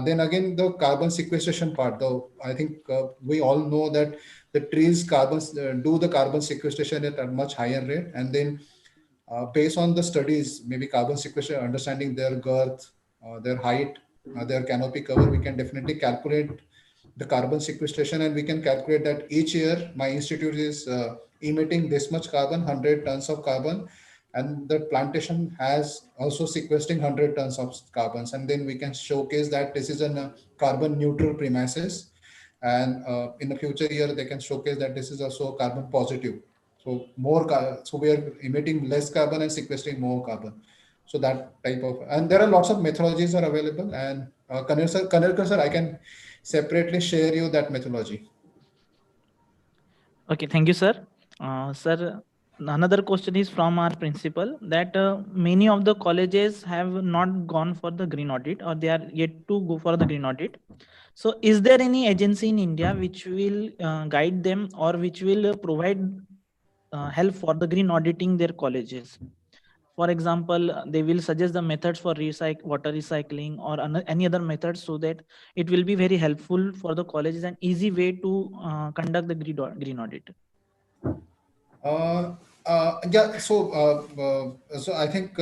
Then again, the carbon sequestration part, though, I think we all know that the trees do the carbon sequestration at a much higher rate. And then based on the studies, maybe carbon sequestration, understanding their girth, their height, their canopy cover, we can definitely calculate the carbon sequestration, and we can calculate that each year my institute is emitting this much carbon, 100 tons of carbon, and the plantation has also sequestering 100 tons of carbons. And then we can showcase that this is a carbon neutral premises. And in the future year, they can showcase that this is also carbon positive. So so we are emitting less carbon and sequestering more carbon. So that type of, and there are lots of methodologies are available. And Kanerkar sir, I can separately share you that methodology. Okay, thank you, sir. Sir, another question is from our principal that many of the colleges have not gone for the green audit, or they are yet to go for the green audit. So is there any agency in India which will guide them, or which will provide help for the green auditing their colleges? For example, they will suggest the methods for water recycling or any other methods, so that it will be very helpful for the colleges and easy way to conduct the green audit. Yeah, so I think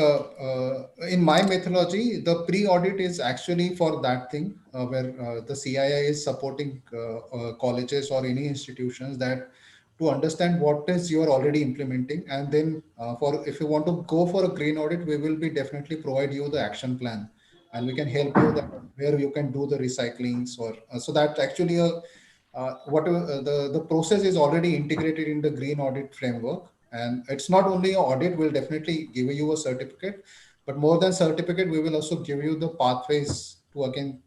in my methodology, the pre-audit is actually for that thing where the CII is supporting colleges or any institutions that to understand what is you are already implementing. And then for if you want to go for a green audit, we will be definitely provide you the action plan, and we can help you that where you can do the recyclings, or so that actually whatever the process is already integrated in the green audit framework. And it's not only an audit will definitely give you a certificate, but more than certificate, we will also give you the pathways to again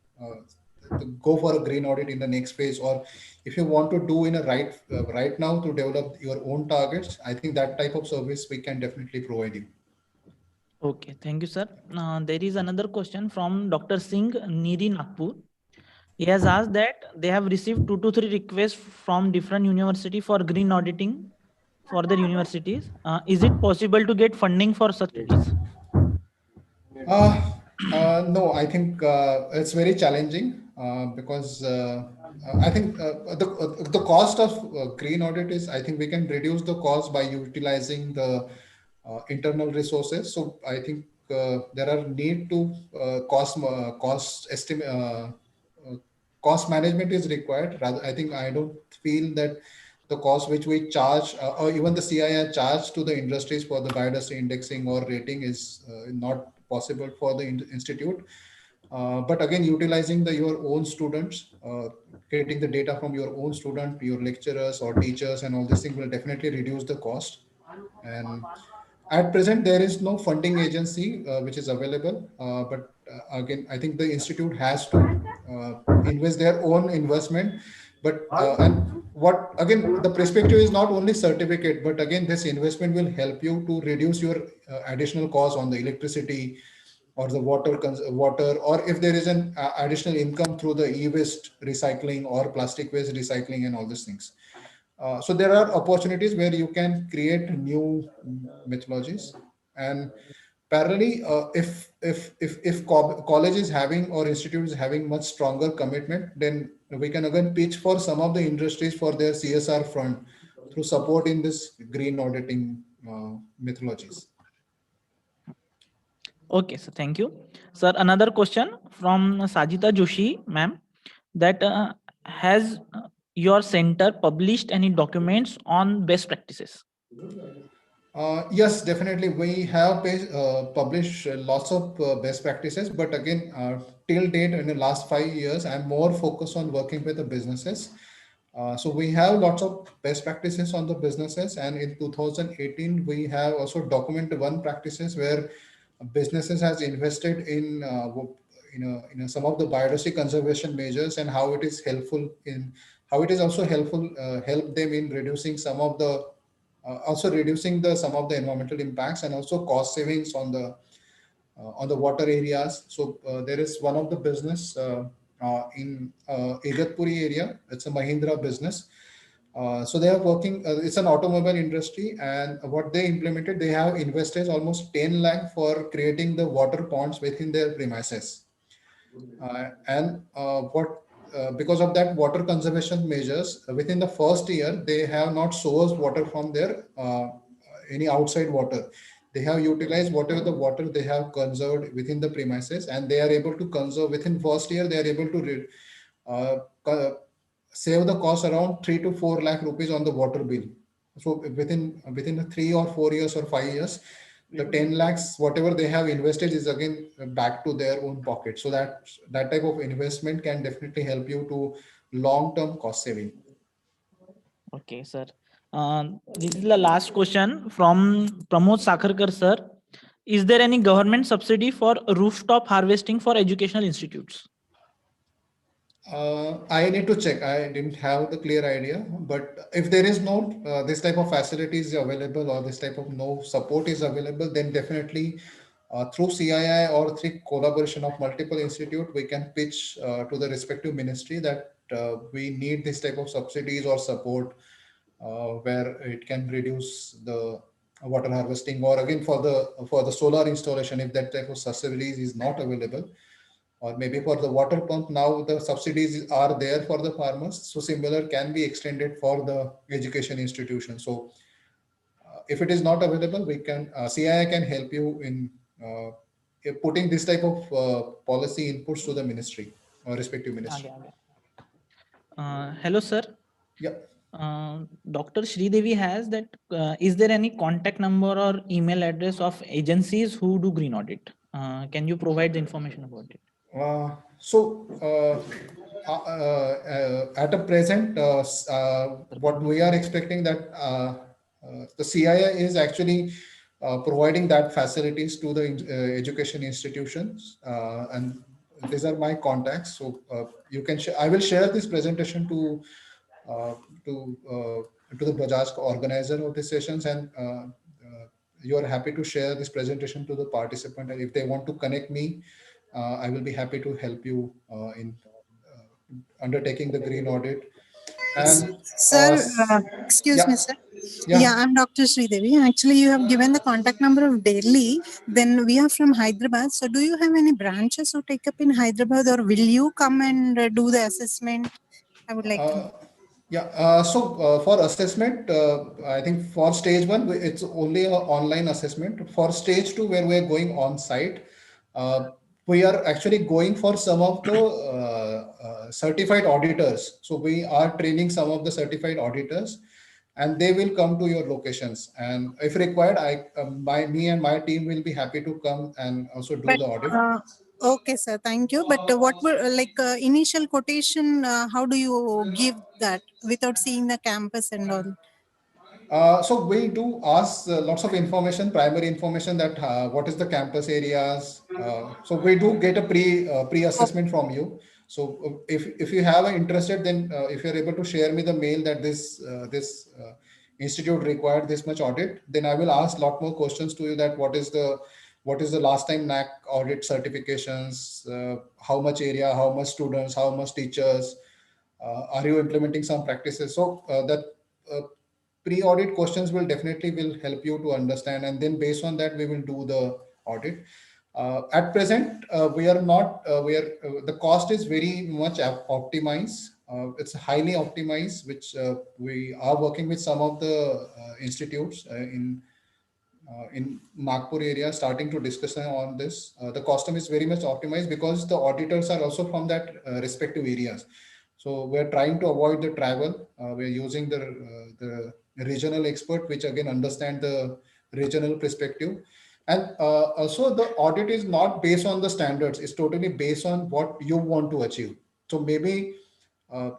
to go for a green audit in the next phase. Or if you want to do in a right now to develop your own targets, I think that type of service we can definitely provide you. Okay, thank you, sir. There is another question from Dr. Singh, Niri Nagpur. He has asked that they have received 2 to 3 requests from different university for green auditing for their universities. Is it possible to get funding for such studies? No, I think it's very challenging because I think the cost of green audit is, I think we can reduce the cost by utilizing the internal resources. So I think there are need to cost estimate cost management is required. Rather, I think I don't feel that the cost which we charge or even the CII charge to the industries for the biodiversity indexing or rating is not possible for the institute. But again, utilizing your own students, getting the data from your own student, your lecturers or teachers and all these things will definitely reduce the cost. And At present, there is no funding agency which is available. But again, I think the institute has to invest their own investment. But and what again, the perspective is not only certificate, but again, this investment will help you to reduce your additional cost on the electricity or the water, or if there is an additional income through the e-waste recycling or plastic waste recycling and all these things. So there are opportunities where you can create new methodologies. And parallelly, if college is having or institute is having much stronger commitment, then we can again pitch for some of the industries for their CSR front through support in this green auditing methodologies. Okay, so thank you. Sir, another question from Sajita Joshi, ma'am, that has your center published any documents on best practices? Yes, definitely. We have published lots of best practices, but again, till date in the last 5 years, I'm more focused on working with the businesses. So we have lots of best practices on the businesses, and in 2018, we have also documented one practices where businesses has invested in some of the biodiversity conservation measures and how it is helpful in how it is also helpful help them in reducing some of the also reducing the some of the environmental impacts and also cost savings on the water areas. So there is one of the business in Igatpuri area. It's a Mahindra business. So they are working. It's an automobile industry, and what they implemented, they have invested almost 10 lakh for creating the water ponds within their premises. And what because of that water conservation measures, within the first year, they have not sourced water from their any outside water. They have utilized whatever the water they have conserved within the premises, and they are able to conserve within first year. They are able to save the cost around 3 to 4 lakh rupees on the water bill. So within the 3 or 4 years or 5 years, the 10 lakhs whatever they have invested is again back to their own pocket. So that type of investment can definitely help you to long-term cost saving. Okay, sir. This is the last question from Pramod Sakharkar, sir. Is there any government subsidy for rooftop harvesting for educational institutes? I need to check. I didn't have the clear idea, but if there is no this type of facilities available or this type of no support is available, then definitely through CII or through collaboration of multiple institute, we can pitch to the respective ministry that we need this type of subsidies or support where it can reduce the water harvesting, or again for the solar installation if that type of subsidies is not available, or maybe for the water pump. Now the subsidies are there for the farmers, so similar can be extended for the education institution. So if it is not available, we can CII can help you in putting this type of policy inputs to the ministry or respective ministry. Hello, sir. Yeah. Dr. Sridevi has that. Is there any contact number or email address of agencies who do green audit? Can you provide the information about it? At a present, what we are expecting that the CII is actually providing that facilities to the education institutions, and these are my contacts. So you can I will share this presentation to the Bajaj organizer of the sessions, and you are happy to share this presentation to the participant, and if they want to connect me, I will be happy to help you in undertaking the green audit. And Sir, excuse me, sir. Yeah, I'm Dr. Sridevi. Actually, you have given the contact number of Delhi. Then we are from Hyderabad. So, do you have any branches to take up in Hyderabad, or will you come and do the assessment? I would like to. So for assessment, I think for stage 1, it's only an online assessment. For stage 2, where we're going on site, we are actually going for some of the certified auditors. So we are training some of the certified auditors, and they will come to your locations. And if required, me and my team will be happy to come and also do the audit. Okay, sir. Thank you. But what were initial quotation? How do you give that without seeing the campus and all? So we do ask lots of information, primary information, that what is the campus areas. So we do get a pre-assessment from you. So if you have an interested, then if you're able to share me the mail that this institute required this much audit, then I will ask a lot more questions to you, that what is the last time NAC audit certifications, how much area, how much students, how much teachers, are you implementing some practices. So that pre-audit questions will help you to understand, and then based on that we will do the audit. At present, we are not the cost is very much optimized. It's highly optimized, which we are working with some of the institutes in Nagpur area, starting to discuss on this. The costum is very much optimized because the auditors are also from that respective areas. So we're trying to avoid the travel. We're using the regional expert, which again understand the regional perspective. And also the audit is not based on the standards. It's totally based on what you want to achieve. So maybe for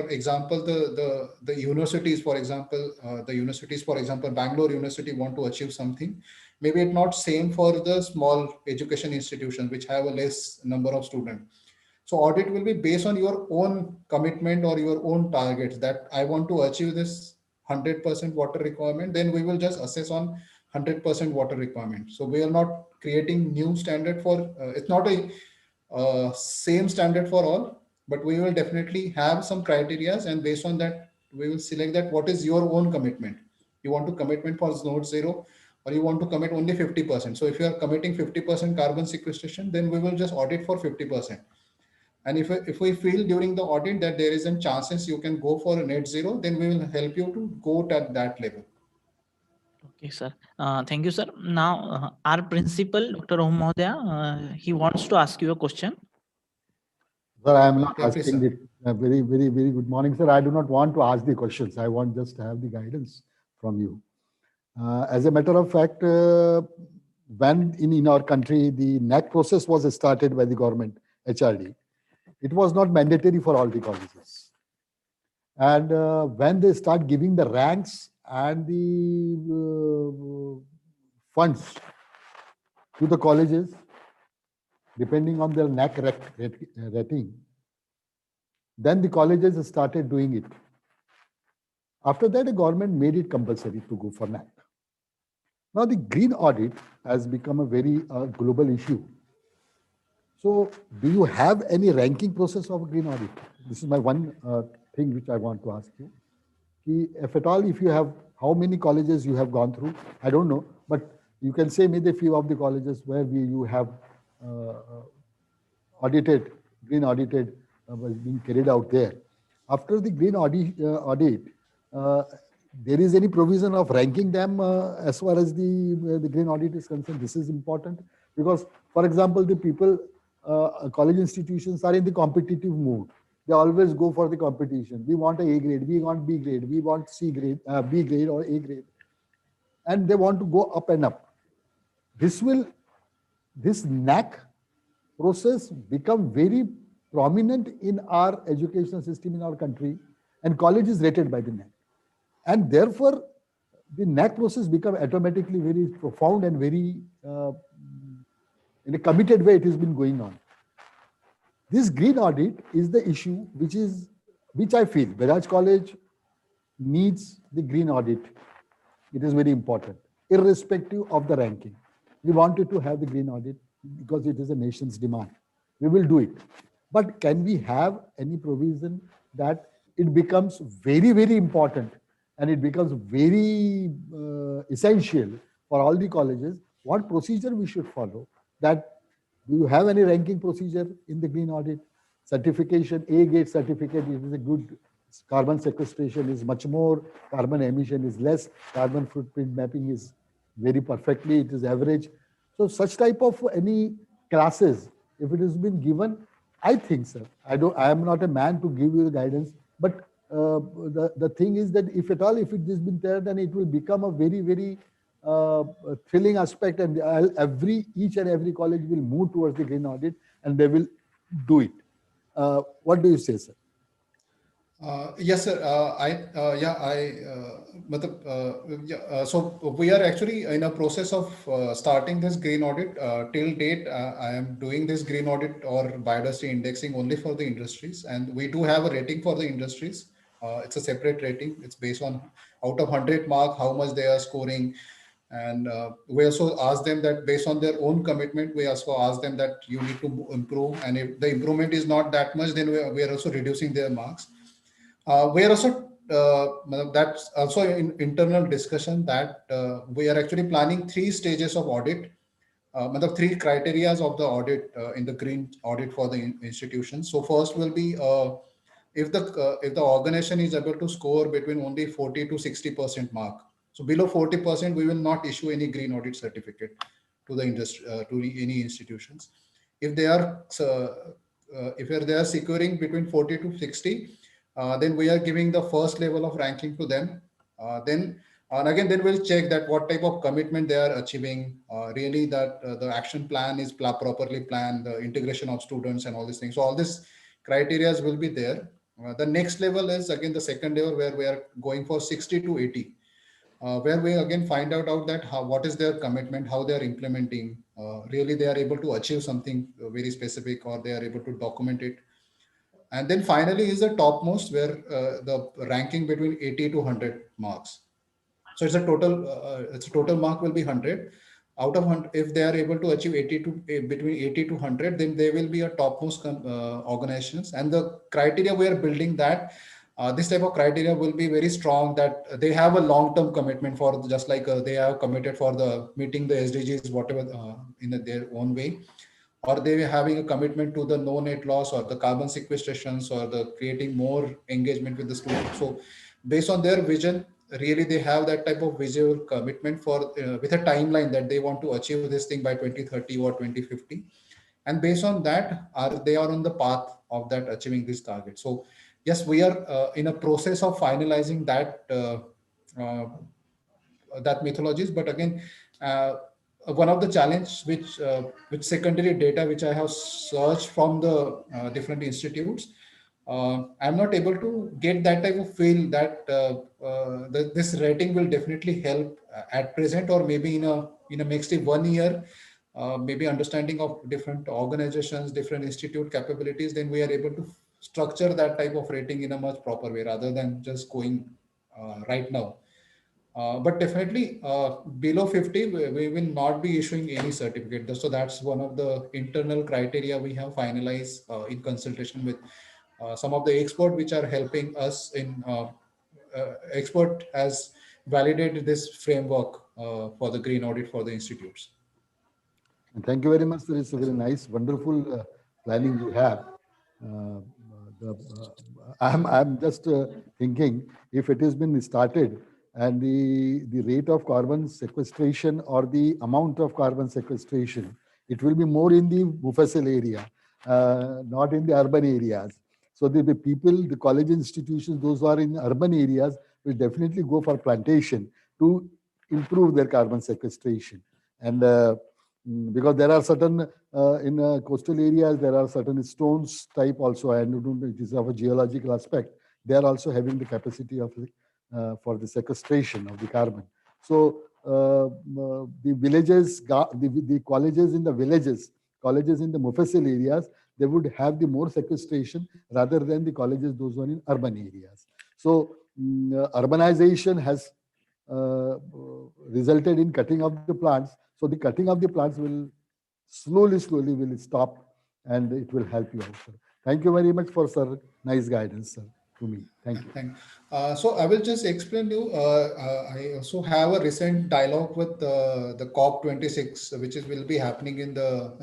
example, the universities, for example, Bangalore University want to achieve something. Maybe it's not same for the small education institutions which have a less number of students. So audit will be based on your own commitment or your own targets, that I want to achieve this 100% water requirement. Then we will just assess on 100% water requirement. So we are not creating new standard for it's not a same standard for all, but we will definitely have some criterias, and based on that we will select that what is your own commitment. You want to commitment for node zero, or you want to commit only 50%. So if you are committing 50% carbon sequestration, then we will just audit for 50%. And if we feel during the audit that there isn't chances you can go for a net zero, then we will help you to go at that level. Okay, sir. Thank you, sir. Now, our principal, Dr. Om Mahodaya, he wants to ask you a question. Sir, I am not Yeah, please, asking sir. it. Very, very, very good morning, sir. I do not want to ask the questions. I want just to have the guidance from you. As a matter of fact, when in our country, the NAC process was started by the government, HRD, it was not mandatory for all the colleges. And when they start giving the ranks and the funds to the colleges, depending on their NAC rating, then the colleges started doing it. After that, the government made it compulsory to go for NAC. Now, the green audit has become a very global issue. So, do you have any ranking process of green audit? This is my one thing which I want to ask you. If at all, if you have, how many colleges you have gone through, I don't know, but you can say maybe a few of the colleges where you have audited, green audited, was being carried out there. After the green audit, there is any provision of ranking them as far as the green audit is concerned? This is important because, for example, the people, college institutions are in the competitive mood. They always go for the competition. We want A grade, we want B grade, we want C grade, B grade or A grade. And they want to go up and up. This NAC process become very prominent in our education system in our country, and college is rated by the NAC. And therefore, the NAC process become automatically very profound and very, in a committed way, it has been going on. This green audit is the issue which I feel Bajaj College needs the green audit. It is very important, irrespective of the ranking. We wanted to have the green audit because it is a nation's demand. We will do it. But can we have any provision that it becomes very, very important and it becomes very essential for all the colleges, what procedure we should follow? That do you have any ranking procedure in the green audit? Certification, A grade certificate, it is a good, carbon sequestration is much more, carbon emission is less, carbon footprint mapping is very perfectly, it is average. So such type of any classes, if it has been given, I think, sir, I am not a man to give you the guidance, but the thing is that if at all, if it has been there, then it will become a very, very thrilling aspect, and each and every college will move towards the green audit and they will do it. What do you say, sir? Yes, sir. So we are actually in a process of starting this green audit. Till date, I am doing this green audit or biodiversity indexing only for the industries, and we do have a rating for the industries. It's a separate rating. It's based on out of 100 mark, how much they are scoring. And we also ask them that based on their own commitment, we also ask them that you need to improve. And if the improvement is not that much, then we are also reducing their marks. We are also that's also in internal discussion that we are actually planning 3 stages of audit. The 3 criterias of the audit in the green audit for the institutions. So first will be if the organization is able to score between only 40 to 60% mark. So below 40%, we will not issue any green audit certificate to the industry to any institutions. If they are if they are securing between 40 to 60, then we are giving the first level of ranking to them. Then and again, then we'll check that what type of commitment they are achieving. Really, that the action plan is properly planned, the integration of students and all these things. So all these criterias will be there. The next level is again the second level where we are going for 60 to 80, where we again find out that what is their commitment, how they are implementing. Really, they are able to achieve something very specific, or they are able to document it. And then finally is the topmost where the ranking between 80 to 100 marks. So it's a total mark will be 100. Out of 100, if they are able to achieve 80 to between 80 to 100, then they will be a topmost organizations. And the criteria we are building that this type of criteria will be very strong, that they have a long-term commitment for just like they have committed for the meeting the SDGs, whatever in their own way, or they are having a commitment to the no net loss or the carbon sequestrations or the creating more engagement with the students. So based on their vision, really they have that type of visual commitment for with a timeline that they want to achieve this thing by 2030 or 2050. And based on that, they are on the path of that achieving this target. So yes, we are in a process of finalizing uh, that methodologies. But again, one of the challenge which secondary data which I have searched from the different institutes, I'm not able to get that type of feel that this rating will definitely help at present, or maybe in a next 1 year, maybe understanding of different organizations, different institute capabilities, then we are able to structure that type of rating in a much proper way rather than just going right now. But definitely below 50, we will not be issuing any certificate. So that's one of the internal criteria we have finalized in consultation with some of the expert which are helping us in expert has validated this framework for the green audit for the institutes. And thank you very much, sir. It's a very nice, wonderful planning you have. Uh, I'm just thinking if it has been started and the rate of carbon sequestration or the amount of carbon sequestration, it will be more in the Mufassal area, not in the urban areas. So the people, the college institutions, those who are in urban areas will definitely go for plantation to improve their carbon sequestration. And because there are certain in coastal areas there are certain stones type also, and it is of a geological aspect. They are also having the capacity of for the sequestration of the carbon. So the villages, the colleges in the villages, colleges in the Mufassal areas, they would have the more sequestration rather than the colleges those one in urban areas. So urbanization has resulted in cutting of the plants. So the cutting of the plants will slowly will stop, and it will help you out, sir. Thank you very much for, sir, nice guidance, sir, to me. Thank you. So I will just explain to you. I also have a recent dialogue with the COP26, which will be happening in the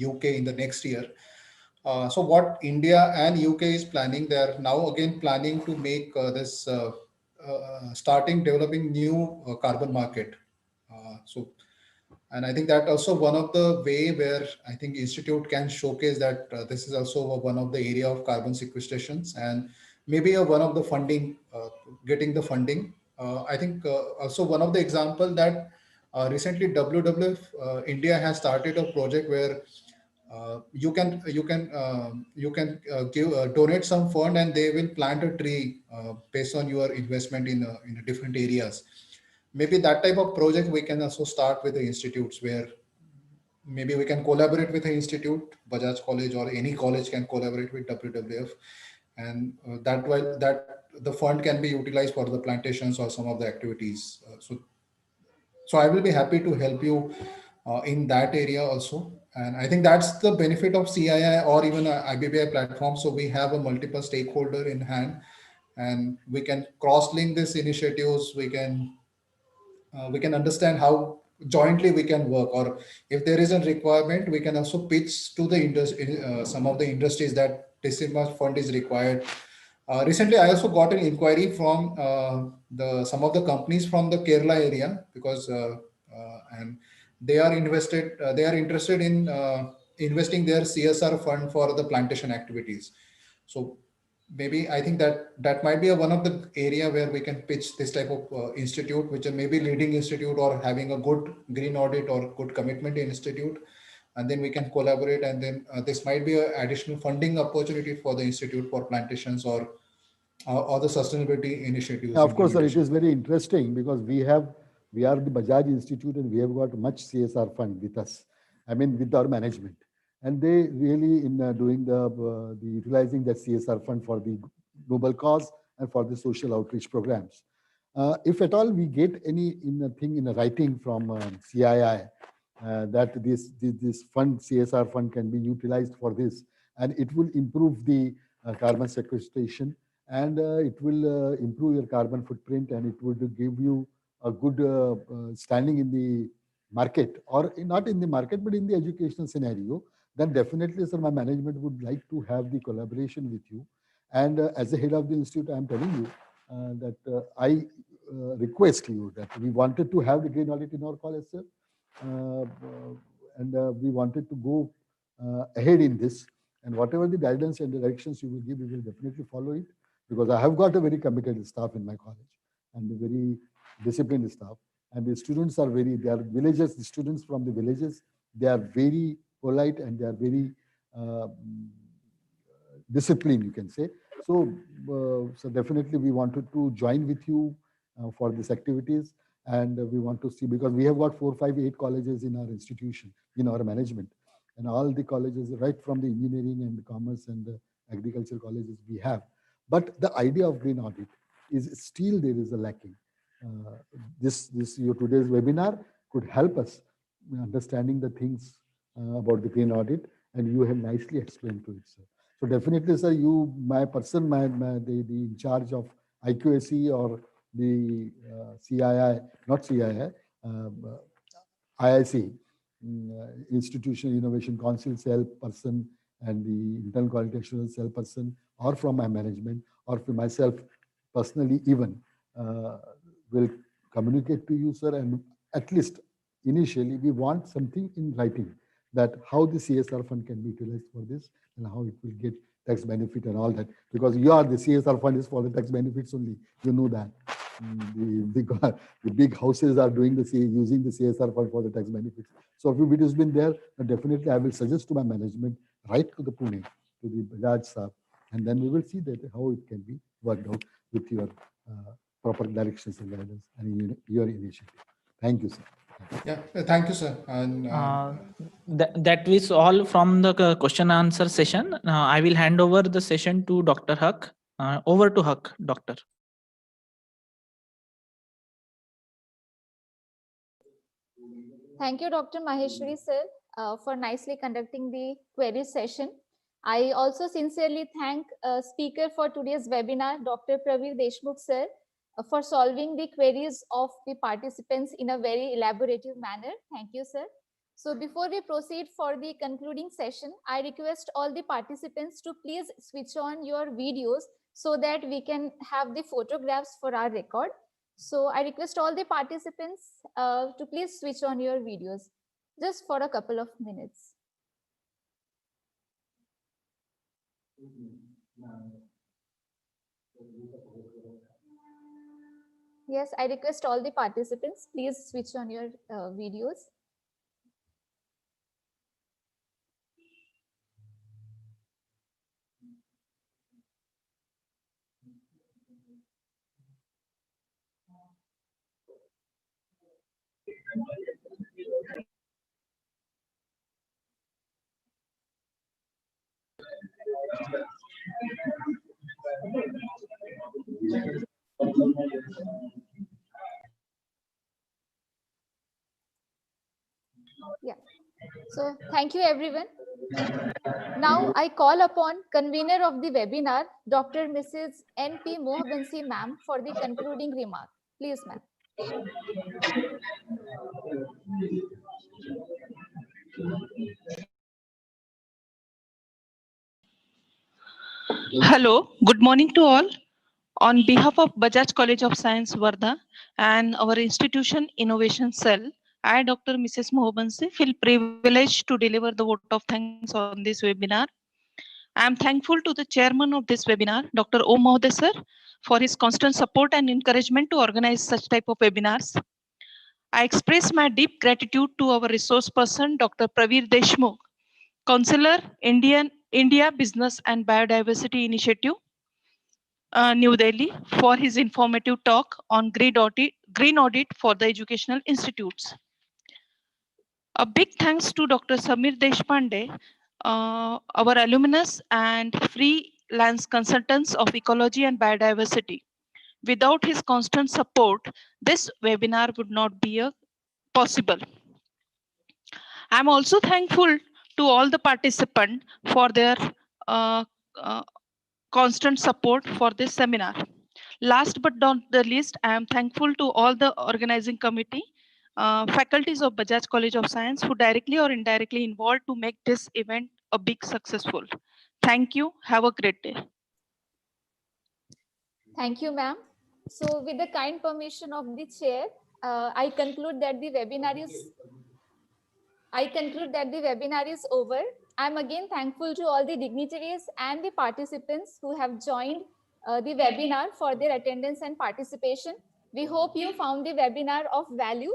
UK in the next year. So what India and UK is planning, they are now again planning to make this starting developing new carbon market. So and I think that also one of the way where I think institute can showcase that this is also one of the area of carbon sequestrations, and maybe one of the funding, getting the funding. I think also one of the example that recently WWF India has started a project where you can donate some fund, and they will plant a tree based on your investment in different areas. Maybe that type of project we can also start with the institutes, where maybe we can collaborate with an institute, Bajaj College or any college can collaborate with WWF, and that the fund can be utilized for the plantations or some of the activities. So I will be happy to help you in that area also. And I think that's the benefit of CII or even a IBBI platform. So we have a multiple stakeholder in hand, and we can cross-link these initiatives. We can understand how jointly we can work, or if there is a requirement, we can also pitch to the industry, some of the industries, that this much fund is required. Recently, I also got an inquiry from some of the companies from the Kerala area, because and they are interested in investing their CSR fund for the plantation activities. So maybe I think that might be one of the area where we can pitch this type of institute, which are maybe leading institute or having a good green audit or good commitment institute, and then we can collaborate, and then this might be an additional funding opportunity for the institute for plantations or the sustainability initiatives. Of course, sir, it is very interesting because we are the Bajaj Institute and we have got much CSR fund with us. I mean, with our management, and they really in doing the utilizing that CSR fund for the global cause and for the social outreach programs. If at all we get any in a writing from CII that this fund, CSR fund, can be utilized for this, and it will improve the carbon sequestration, and it will improve your carbon footprint, and it would give you a good standing in the market, or not in the market, but in the educational scenario, then definitely, sir, my management would like to have the collaboration with you. And as the head of the institute, I am telling you that I request you that we wanted to have the green audit in our college, sir. And we wanted to go ahead in this, and whatever the guidance and directions you will give, we will definitely follow it, because I have got a very committed staff in my college and a very disciplined staff, and the students are they are villagers, the students from the villages, they are very polite and they are very disciplined, you can say. So, so definitely we wanted to join with you for these activities, and we want to see, because we have got 4, 5, 8 colleges in our institution, in our management, and all the colleges, right from the engineering and the commerce and the agriculture colleges we have. But the idea of green audit is still there is a lacking. Your today's webinar could help us in understanding the things about the green audit, and you have nicely explained to it, sir. So definitely, sir, you, my person, the in charge of IQAC or the CII, not CII, IIC, Institutional Innovation Council cell person, and the Internal Quality Assurance cell person, or from my management, or from myself personally even, will communicate to you, sir. And at least initially, we want something in writing, that how the CSR fund can be utilized for this, and how it will get tax benefit and all that, because the CSR fund is for the tax benefits only. You know that. The big houses are doing using the CSR fund for the tax benefits. So if it has been there, then definitely I will suggest to my management, write to the Pune, to the Bajaj Saab, and then we will see that how it can be worked out with your proper directions and guidance and your initiative. Thank you, sir. Yeah, thank you, sir. And that is all from the question answer session. I will hand over the session to Dr. Huck. Over to Huck, Doctor. Thank you, Dr. Maheshwari sir, for nicely conducting the query session. I also sincerely thank speaker for today's webinar, Dr. Pravir Deshmukh sir, for solving the queries of the participants in a very elaborative manner. Thank you, sir. So before we proceed for the concluding session, I request all the participants to please switch on your videos so that we can have the photographs for our record. So I request all the participants to please switch on your videos just for a couple of minutes. Yes, I request all the participants, please switch on your videos. Yeah. So thank you, everyone. Now I call upon convener of the webinar, Dr. Mrs. N.P. Mohabansi ma'am, for the concluding remark. Please, ma'am. Hello, good morning to all. On behalf of Bajaj College of Science, Wardha, and our institution Innovation Cell, I, Dr. Mrs. Mohabansi, feel privileged to deliver the vote of thanks on this webinar. I am thankful to the chairman of this webinar, Dr. O. Mohoday sir, for his constant support and encouragement to organize such type of webinars. I express my deep gratitude to our resource person, Dr. Pravir Deshmukh, Counselor, India Business and Biodiversity Initiative, New Delhi, for his informative talk on green audit for the educational institutes. A big thanks to Dr. Samir Deshpande, our alumnus and freelance consultants of ecology and biodiversity. Without his constant support, this webinar would not be possible. I'm also thankful to all the participants for their uh, uh, constant support for this seminar. Last but not the least, I am thankful to all the organizing committee, faculties of Bajaj College of Science who directly or indirectly involved to make this event a big successful. Thank you. Have a great day. Thank you, ma'am. So with the kind permission of the chair, I conclude that the webinar is over. I'm again thankful to all the dignitaries and the participants who have joined the webinar for their attendance and participation. We hope you found the webinar of value.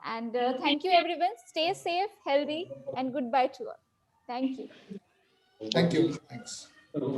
And thank you, everyone. Stay safe, healthy, and goodbye to all. Thank you. Thank you. Thanks.